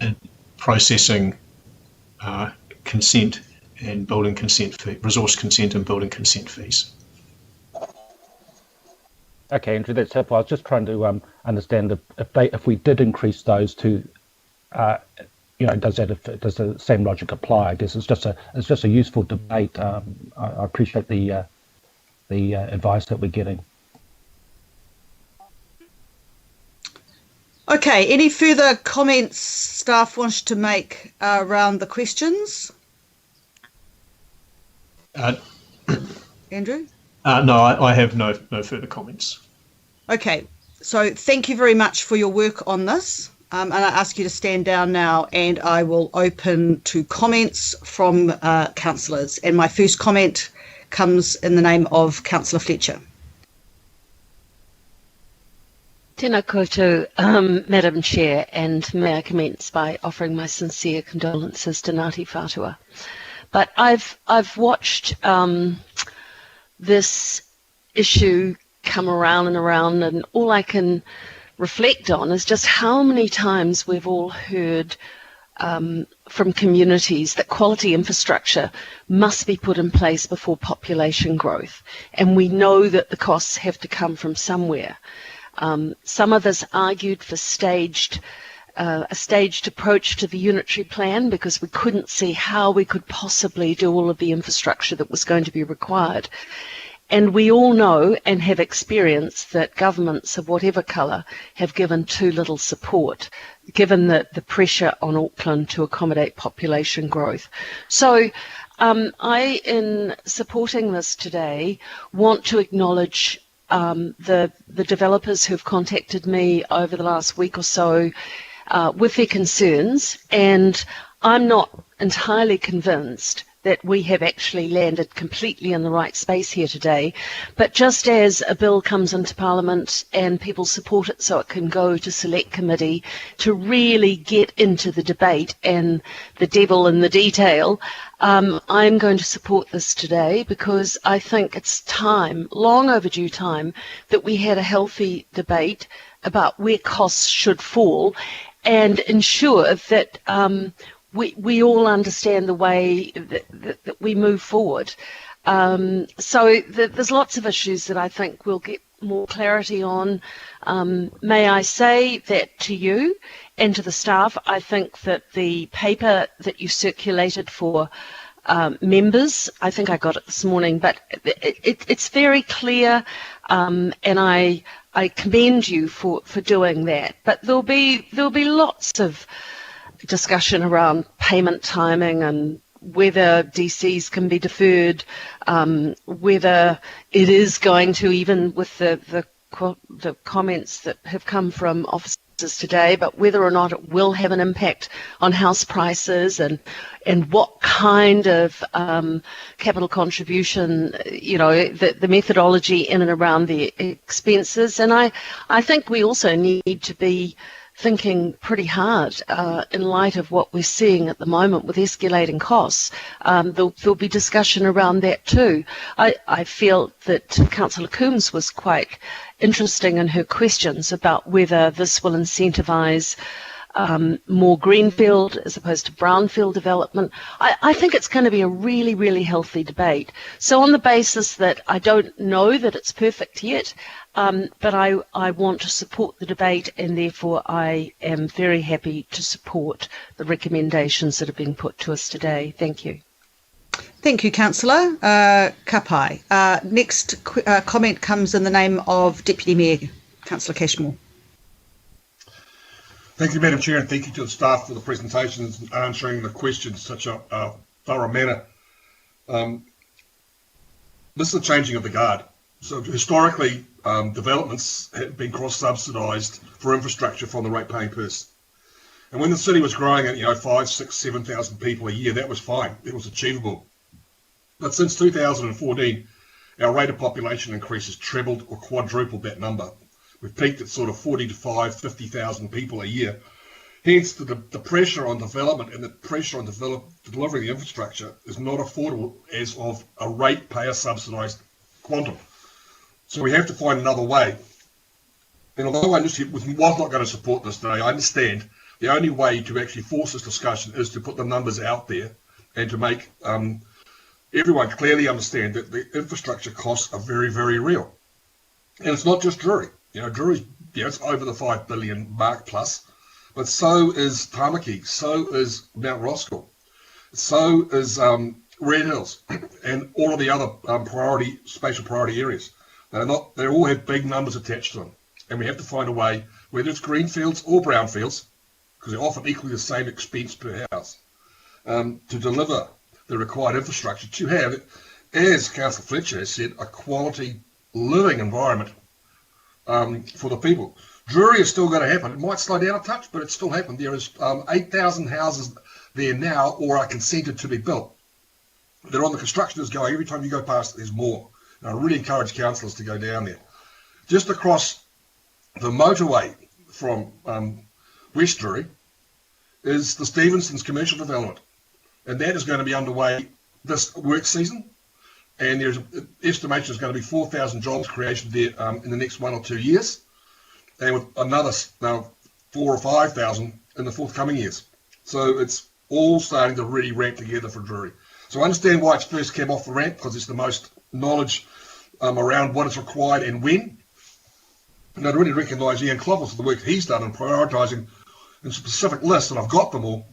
in processing consent and building consent fee, resource consent and building consent fees. Okay, Andrew, that's helpful. I was just trying to understand if we did increase those to, does the same logic apply? I guess it's just a useful debate. I appreciate the advice that we're getting. Okay, any further comments staff wants to make around the questions? Andrew? No, I have no further comments. Okay, so thank you very much for your work on this. And I ask you to stand down now, and I will open to comments from councillors. And my first comment comes in the name of Councillor Fletcher. Tēnā koutou, Madam Chair, and may I commence by offering my sincere condolences to Ngāti Whātua. But I've watched this issue come around and around, and all I can reflect on is just how many times we've all heard from communities that quality infrastructure must be put in place before population growth, and we know that the costs have to come from somewhere. Some of us argued for a staged approach to the unitary plan because we couldn't see how we could possibly do all of the infrastructure that was going to be required. And we all know and have experienced that governments of whatever colour have given too little support, given the pressure on Auckland to accommodate population growth. So I, in supporting this today, want to acknowledge the developers who've contacted me over the last week or so with their concerns, and I'm not entirely convinced that we have actually landed completely in the right space here today. But just as a bill comes into Parliament and people support it so it can go to Select Committee to really get into the debate and the devil in the detail, I'm going to support this today because I think it's time, long overdue time, that we had a healthy debate about where costs should fall and ensure that we all understand the way that we move forward. So there's lots of issues that I think we'll get more clarity on. May I say that to you and to the staff, I think that the paper that you circulated for members, I think I got it this morning, but it's very clear, and I commend you for doing that. But there'll be lots of discussion around payment timing and whether DCs can be deferred, whether it is going to, even with the comments that have come from officers today, but whether or not it will have an impact on house prices and what kind of capital contribution, the methodology in and around the expenses. And I think we also need to be thinking pretty hard in light of what we're seeing at the moment with escalating costs. There'll be discussion around that too. I feel that Councillor Coombs was quite interesting in her questions about whether this will incentivise more greenfield as opposed to brownfield development. I think it's going to be a really, really healthy debate. So on the basis that I don't know that it's perfect yet, but I want to support the debate, and therefore I am very happy to support the recommendations that have been put to us today. Thank you. Thank you, Councillor Kapai. Next comment comes in the name of Deputy Mayor, Councillor Cashmore. Thank you, Madam Chair, and thank you to the staff for the presentations and answering the questions in such a thorough manner. This is the changing of the guard. So historically, developments have been cross-subsidised for infrastructure from the rate-paying person. And when the city was growing at 5, 6, 7,000 people a year, that was fine. It was achievable. But since 2014, our rate of population increase has trebled or quadrupled that number. We've peaked at sort of 45, 50,000 people a year. Hence, the pressure on development and the pressure on delivering the infrastructure is not affordable as of a ratepayer subsidised quantum. So we have to find another way. And although I was not going to support this today, I understand the only way to actually force this discussion is to put the numbers out there and to make everyone clearly understand that the infrastructure costs are very, very real. And it's not just Drury. Drury's it's over the 5 billion mark plus, but so is Tamaki, so is Mount Roskill, so is Red Hills, and all of the other spatial priority areas. They all have big numbers attached to them, and we have to find a way, whether it's greenfields or brownfields, because they're often equally the same expense per house, to deliver the required infrastructure to have, as Councillor Fletcher has said, a quality living environment for the people. Drury is still going to happen. It might slow down a touch, but it's still happened. There is 8,000 houses there now, or are consented to be built. They're on the construction is going. Every time you go past, there's more. And I really encourage councillors to go down there. Just across the motorway from West Drury is the Stevenson's commercial development, and that is going to be underway this work season. And there's an estimation there's going to be 4,000 jobs creation there in the next 1 or 2 years, and with another 4,000 or 5,000 in the forthcoming years. So it's all starting to really ramp together for Drury. So I understand why it's first came off the ramp, because it's the most knowledge around what is required and when. And I'd really recognise Ian Clovis for the work he's done in prioritising in specific lists, and I've got them all,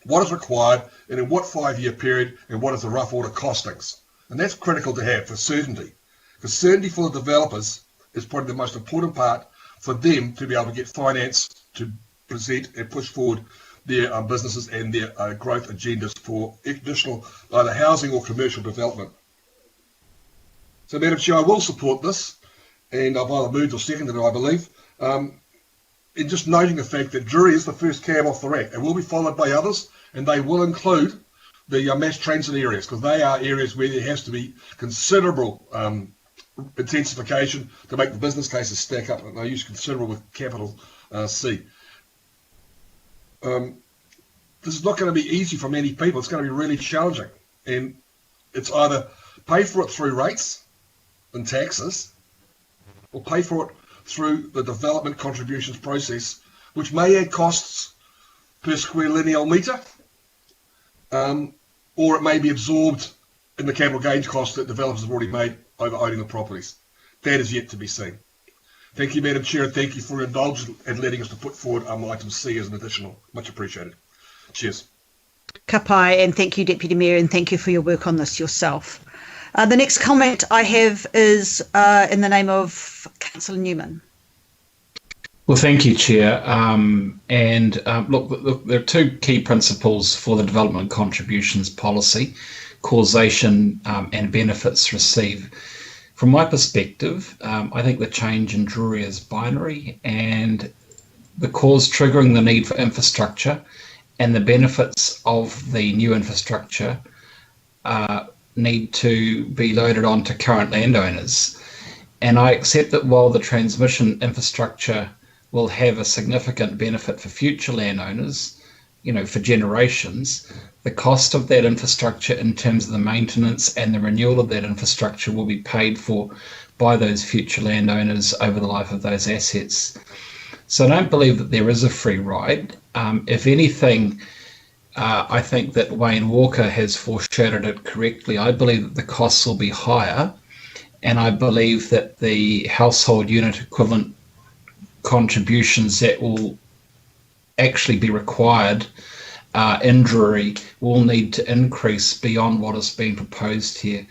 what is required and in what 5-year period, and what is the rough order costings. And that's critical to have for certainty, because certainty for the developers is probably the most important part for them to be able to get finance to present and push forward their businesses and their growth agendas for additional either housing or commercial development. So, Madam Chair, I will support this, and I've either moved or seconded it, I believe, in just noting the fact that Drury is the first cab off the rank. It will be followed by others, and they will include the mass transit areas, because they are areas where there has to be considerable intensification to make the business cases stack up, and I use considerable with capital C. This is not going to be easy for many people. It's going to be really challenging, and it's either pay for it through rates and taxes, or pay for it through the development contributions process, which may add costs per square lineal metre, or it may be absorbed in the capital gains costs that developers have already made over owning the properties. That is yet to be seen. Thank you, Madam Chair, and thank you for indulging and letting us to put forward item C as an additional. Much appreciated. Cheers. Kapai, and thank you, Deputy Mayor, and thank you for your work on this yourself. The next comment I have is in the name of Councillor Newman. Well, thank you, Chair. Look, there are two key principles for the development contributions policy: causation and benefits received. From my perspective, I think the change in Drury is binary, and the cause triggering the need for infrastructure and the benefits of the new infrastructure need to be loaded onto current landowners. And I accept that while the transmission infrastructure will have a significant benefit for future landowners, for generations, the cost of that infrastructure in terms of the maintenance and the renewal of that infrastructure will be paid for by those future landowners over the life of those assets. So I don't believe that there is a free ride. If anything, I think that Wayne Walker has foreshadowed it correctly. I believe that the costs will be higher and I believe that the household unit equivalent contributions that will actually be required in Drury will need to increase beyond what has been proposed here,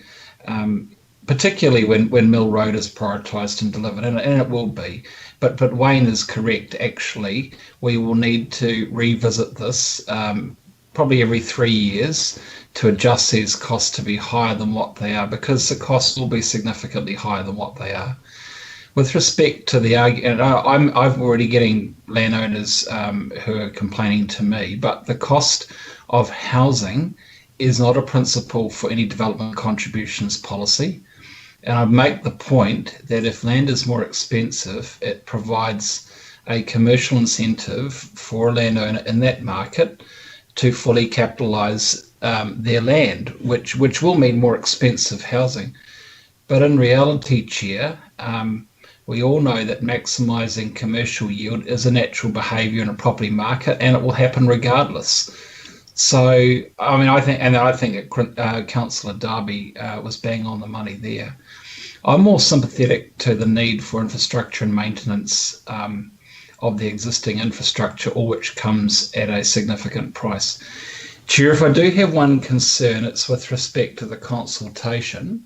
particularly when Mill Road is prioritised and delivered, and it will be. But Wayne is correct, actually. We will need to revisit this probably every 3 years to adjust these costs to be higher than what they are, because the costs will be significantly higher than what they are. With respect to the argument, I'm already getting landowners who are complaining to me, but the cost of housing is not a principle for any development contributions policy. And I make the point that if land is more expensive, it provides a commercial incentive for a landowner in that market to fully capitalise their land, which will mean more expensive housing. But in reality, Chair, we all know that maximising commercial yield is a natural behaviour in a property market, and it will happen regardless. So, I mean, I think that Councillor Darby was bang on the money there. I'm more sympathetic to the need for infrastructure and maintenance of the existing infrastructure, all which comes at a significant price. Chair, if I do have one concern, it's with respect to the consultation,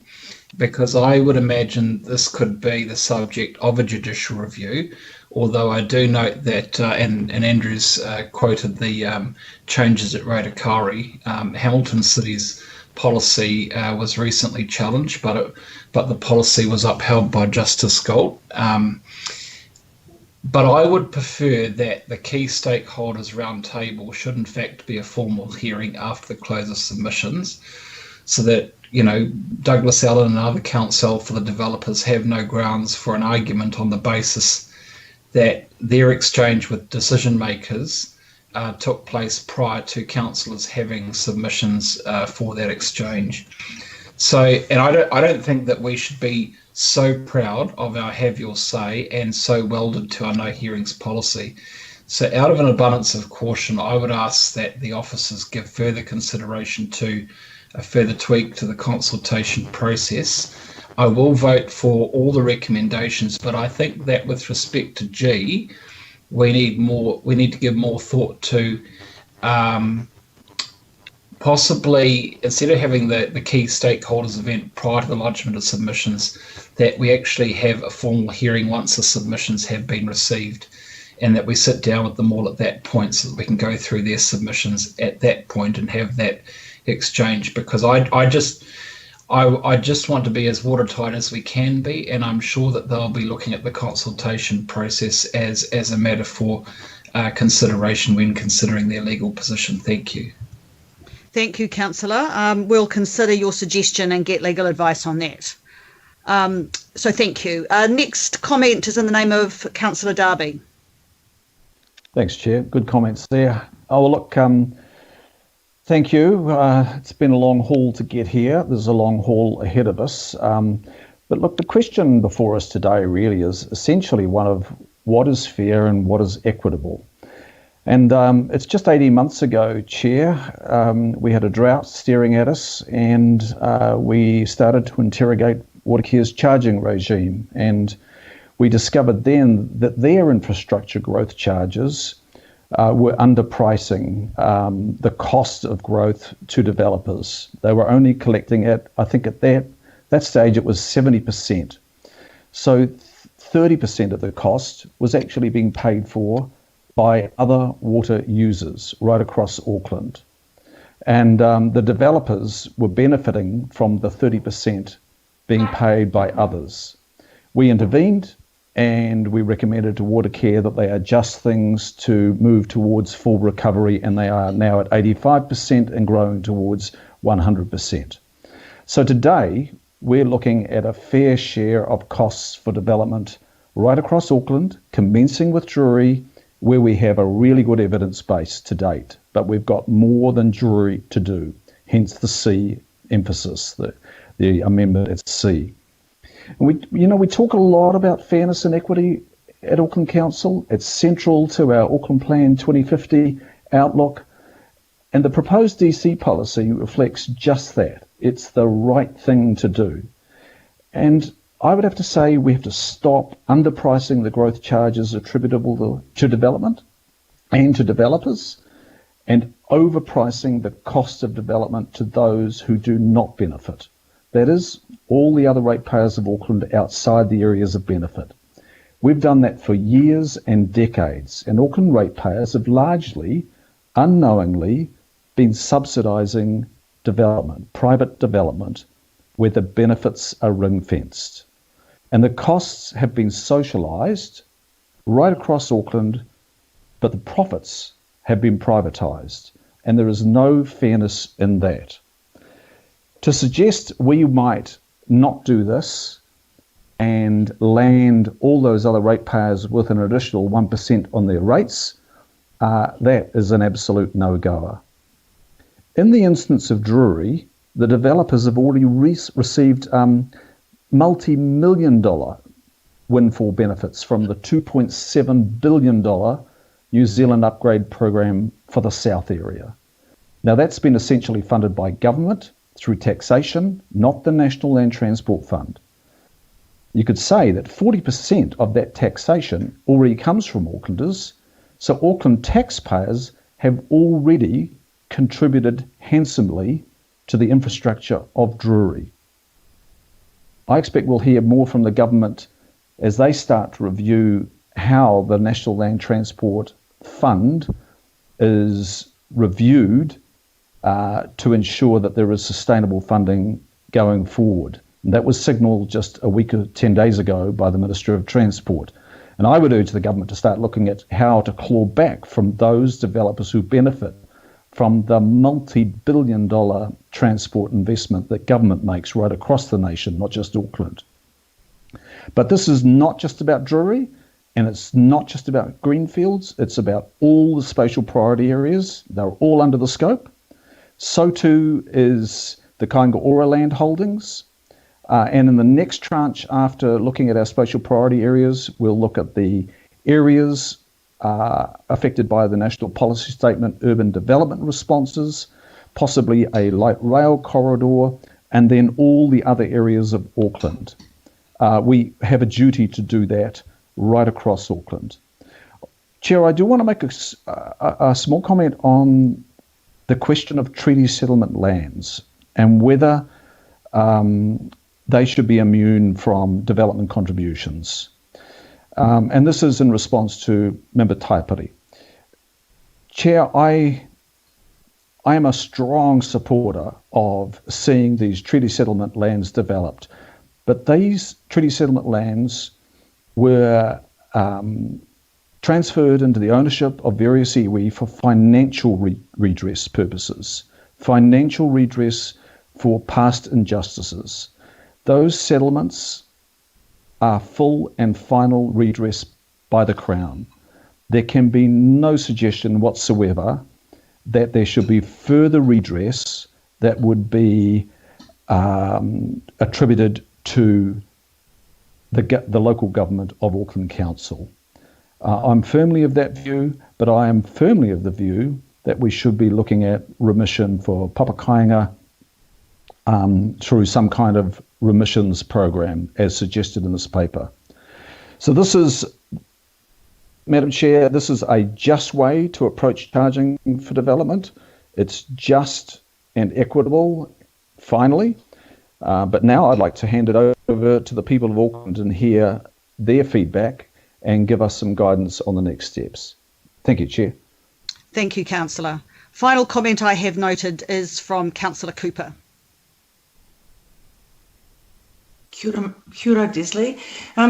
because I would imagine this could be the subject of a judicial review, although I do note that, and Andrew's quoted the changes at Rotorua, Hamilton City's policy was recently challenged, but the policy was upheld by Justice Galt. But I would prefer that the key stakeholders roundtable should in fact be a formal hearing after the close of submissions, so that, you know, Douglas Allen and other counsel for the developers have no grounds for an argument on the basis that their exchange with decision makers took place prior to councillors having submissions for that exchange. So, and I don't think that we should be so proud of our have your say and so welded to our no hearings policy. So out of an abundance of caution, I would ask that the officers give further consideration to a further tweak to the consultation process. I will vote for all the recommendations, but I think that with respect to G, we need to give more thought to possibly, instead of having the key stakeholders event prior to the lodgement of submissions, that we actually have a formal hearing once the submissions have been received, and that we sit down with them all at that point so that we can go through their submissions at that point and have that exchange. Because I just want to be as watertight as we can be, and I'm sure that they'll be looking at the consultation process as a matter for consideration when considering their legal position. Thank you. Thank you, Councillor. We'll consider your suggestion and get legal advice on that. So thank you. Next comment is in the name of Councillor Darby. Thanks, Chair. Good comments there. Oh, well, look, thank you. It's been a long haul to get here. There's a long haul ahead of us. But look, the question before us today really is essentially one of what is fair and what is equitable. And it's just 18 months ago, Chair, we had a drought staring at us, and we started to interrogate Watercare's charging regime. And we discovered then that their infrastructure growth charges were underpricing the cost of growth to developers. They were only collecting at, I think at that stage, it was 70%. So 30% of the cost was actually being paid for by other water users right across Auckland. And the developers were benefiting from the 30% being paid by others. We intervened, and we recommended to Watercare that they adjust things to move towards full recovery, and they are now at 85% and growing towards 100%. So today, we're looking at a fair share of costs for development right across Auckland, commencing with Drury, where we have a really good evidence base to date, but we've got more than Drury to do, hence the C emphasis, the amendment at C. And we talk a lot about fairness and equity at Auckland Council. It's central to our Auckland Plan 2050 outlook. And the proposed DC policy reflects just that. It's the right thing to do. And I would have to say we have to stop underpricing the growth charges attributable to development and to developers, and overpricing the cost of development to those who do not benefit. That is, all the other ratepayers of Auckland outside the areas of benefit. We've done that for years and decades, and Auckland ratepayers have largely, unknowingly, been subsidising development, private development, where the benefits are ring-fenced. And the costs have been socialised right across Auckland, but the profits have been privatised, and there is no fairness in that. To suggest we might not do this and land all those other ratepayers with an additional 1% on their rates, that is an absolute no-goer. In the instance of Drury, the developers have already received multi-million-dollar windfall benefits from the $2.7 billion New Zealand upgrade program for the South area. Now, that's been essentially funded by government through taxation, not the National Land Transport Fund. You could say that 40% of that taxation already comes from Aucklanders, so Auckland taxpayers have already contributed handsomely to the infrastructure of Drury. I expect we'll hear more from the government as they start to review how the National Land Transport Fund is reviewed to ensure that there is sustainable funding going forward. And that was signalled just a week or 10 days ago by the Minister of Transport. And I would urge the government to start looking at how to claw back from those developers who benefit from the multi-billion-dollar transport investment that government makes right across the nation, not just Auckland. But this is not just about Drury, and it's not just about greenfields, it's about all the spatial priority areas. They're all under the scope. So too is the Kainga Ora land holdings. And in the next tranche, after looking at our spatial priority areas, we'll look at the areas affected by the National Policy Statement urban development responses, possibly a light rail corridor, and then all the other areas of Auckland. We have a duty to do that right across Auckland. Chair, I do want to make a small comment on the question of treaty settlement lands and whether they should be immune from development contributions. And this is in response to Member Taipari. Chair, I am a strong supporter of seeing these treaty settlement lands developed, but these treaty settlement lands were transferred into the ownership of various iwi for financial redress purposes, financial redress for past injustices. Those settlements are full and final redress by the Crown. There can be no suggestion whatsoever that there should be further redress that would be attributed to the local government of Auckland Council. I'm firmly of that view, but I am firmly of the view that we should be looking at remission for papakainga through some kind of remissions program as suggested in this paper. So this is, Madam Chair, this is a just way to approach charging for development. It's just and equitable, finally. But now I'd like to hand it over to the people of Auckland and hear their feedback and give us some guidance on the next steps. Thank you, Chair. Thank you, Councillor. Final comment I have noted is from Councillor Cooper. Kia ora, Desley.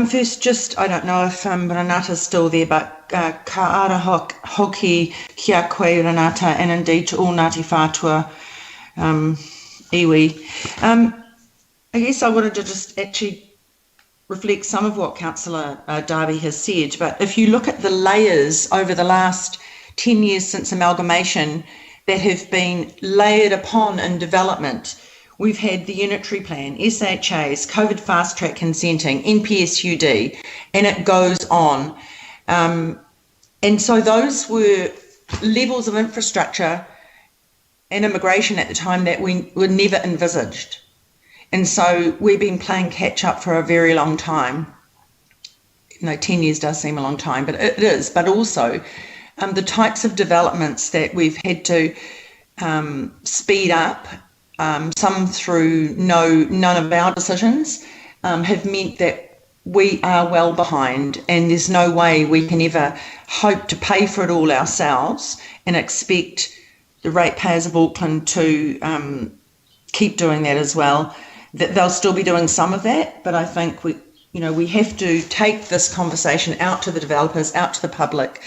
First, just, I don't know if Renata's still there, but ka ara hoki kia koe Renata, and indeed to all Ngāti Whātua iwi. I guess I wanted to just actually reflect some of what Councillor Darby has said, but if you look at the layers over the last 10 years since amalgamation that have been layered upon in development, we've had the unitary plan, SHAs, COVID fast track consenting, NPSUD, and it goes on. And so those were levels of infrastructure and immigration at the time that we were never envisaged. And so we've been playing catch up for a very long time. 10 years does seem a long time, but it is. But also the types of developments that we've had to speed up, some through none of our decisions, have meant that we are well behind, and there's no way we can ever hope to pay for it all ourselves and expect the ratepayers of Auckland to keep doing that as well. That they'll still be doing some of that, but I think we have to take this conversation out to the developers, out to the public,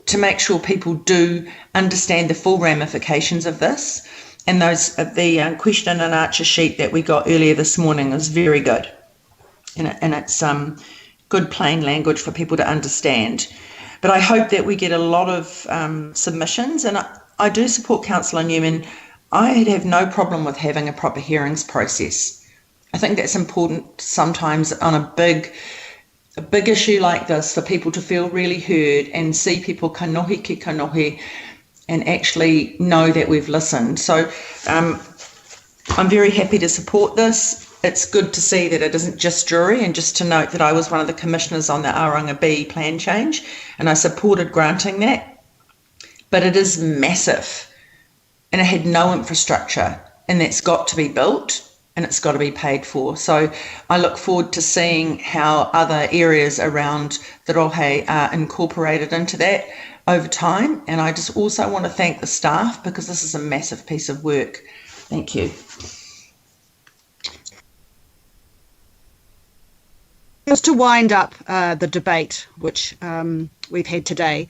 to make sure people do understand the full ramifications of this. And the question and answer sheet that we got earlier this morning is very good. And it's good plain language for people to understand. But I hope that we get a lot of submissions, and I do support Councillor Newman. I'd have no problem with having a proper hearings process. I think that's important sometimes on a big issue like this, for people to feel really heard and see people kanohi ki kanohi and actually know that we've listened. So I'm very happy to support this. It's good to see that it isn't just jury, and just to note that I was one of the commissioners on the Aoranga B plan change, and I supported granting that. But it is massive, and it had no infrastructure, and that's got to be built, and it's got to be paid for. So I look forward to seeing how other areas around the Rohe are incorporated into that over time. And I just also want to thank the staff, because this is a massive piece of work. Thank you. Just to wind up the debate which we've had today,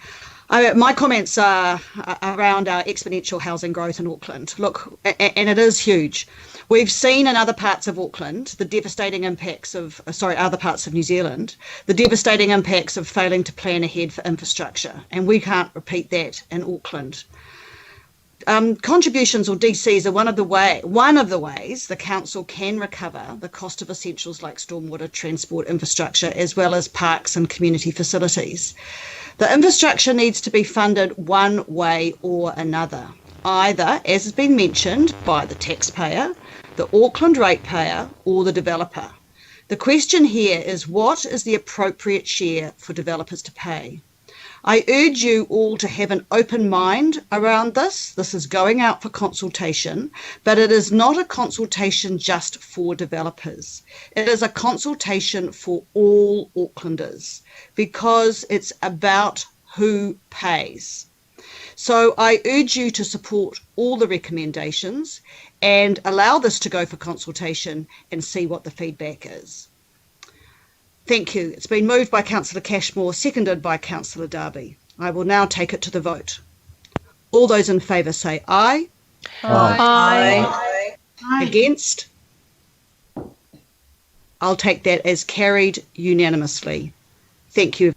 my comments are around our exponential housing growth in Auckland. Look, and it is huge. We've seen in other parts of Auckland the devastating impacts of, other parts of New Zealand, the devastating impacts of failing to plan ahead for infrastructure, and we can't repeat that in Auckland. Contributions, or DCs, are one of the ways the council can recover the cost of essentials like stormwater transport infrastructure, as well as parks and community facilities. The infrastructure needs to be funded one way or another, either, as has been mentioned, by the taxpayer, the Auckland ratepayer, or the developer. The question here is, what is the appropriate share for developers to pay? I urge you all to have an open mind around this. This is going out for consultation, but it is not a consultation just for developers. It is a consultation for all Aucklanders, because it's about who pays. So I urge you to support all the recommendations and allow this to go for consultation and see what the feedback is. Thank you. It's been moved by Councillor Cashmore, seconded by Councillor Darby. I will now take it to the vote. All those in favour say aye. Aye. Aye. Against? I'll take that as carried unanimously. Thank you.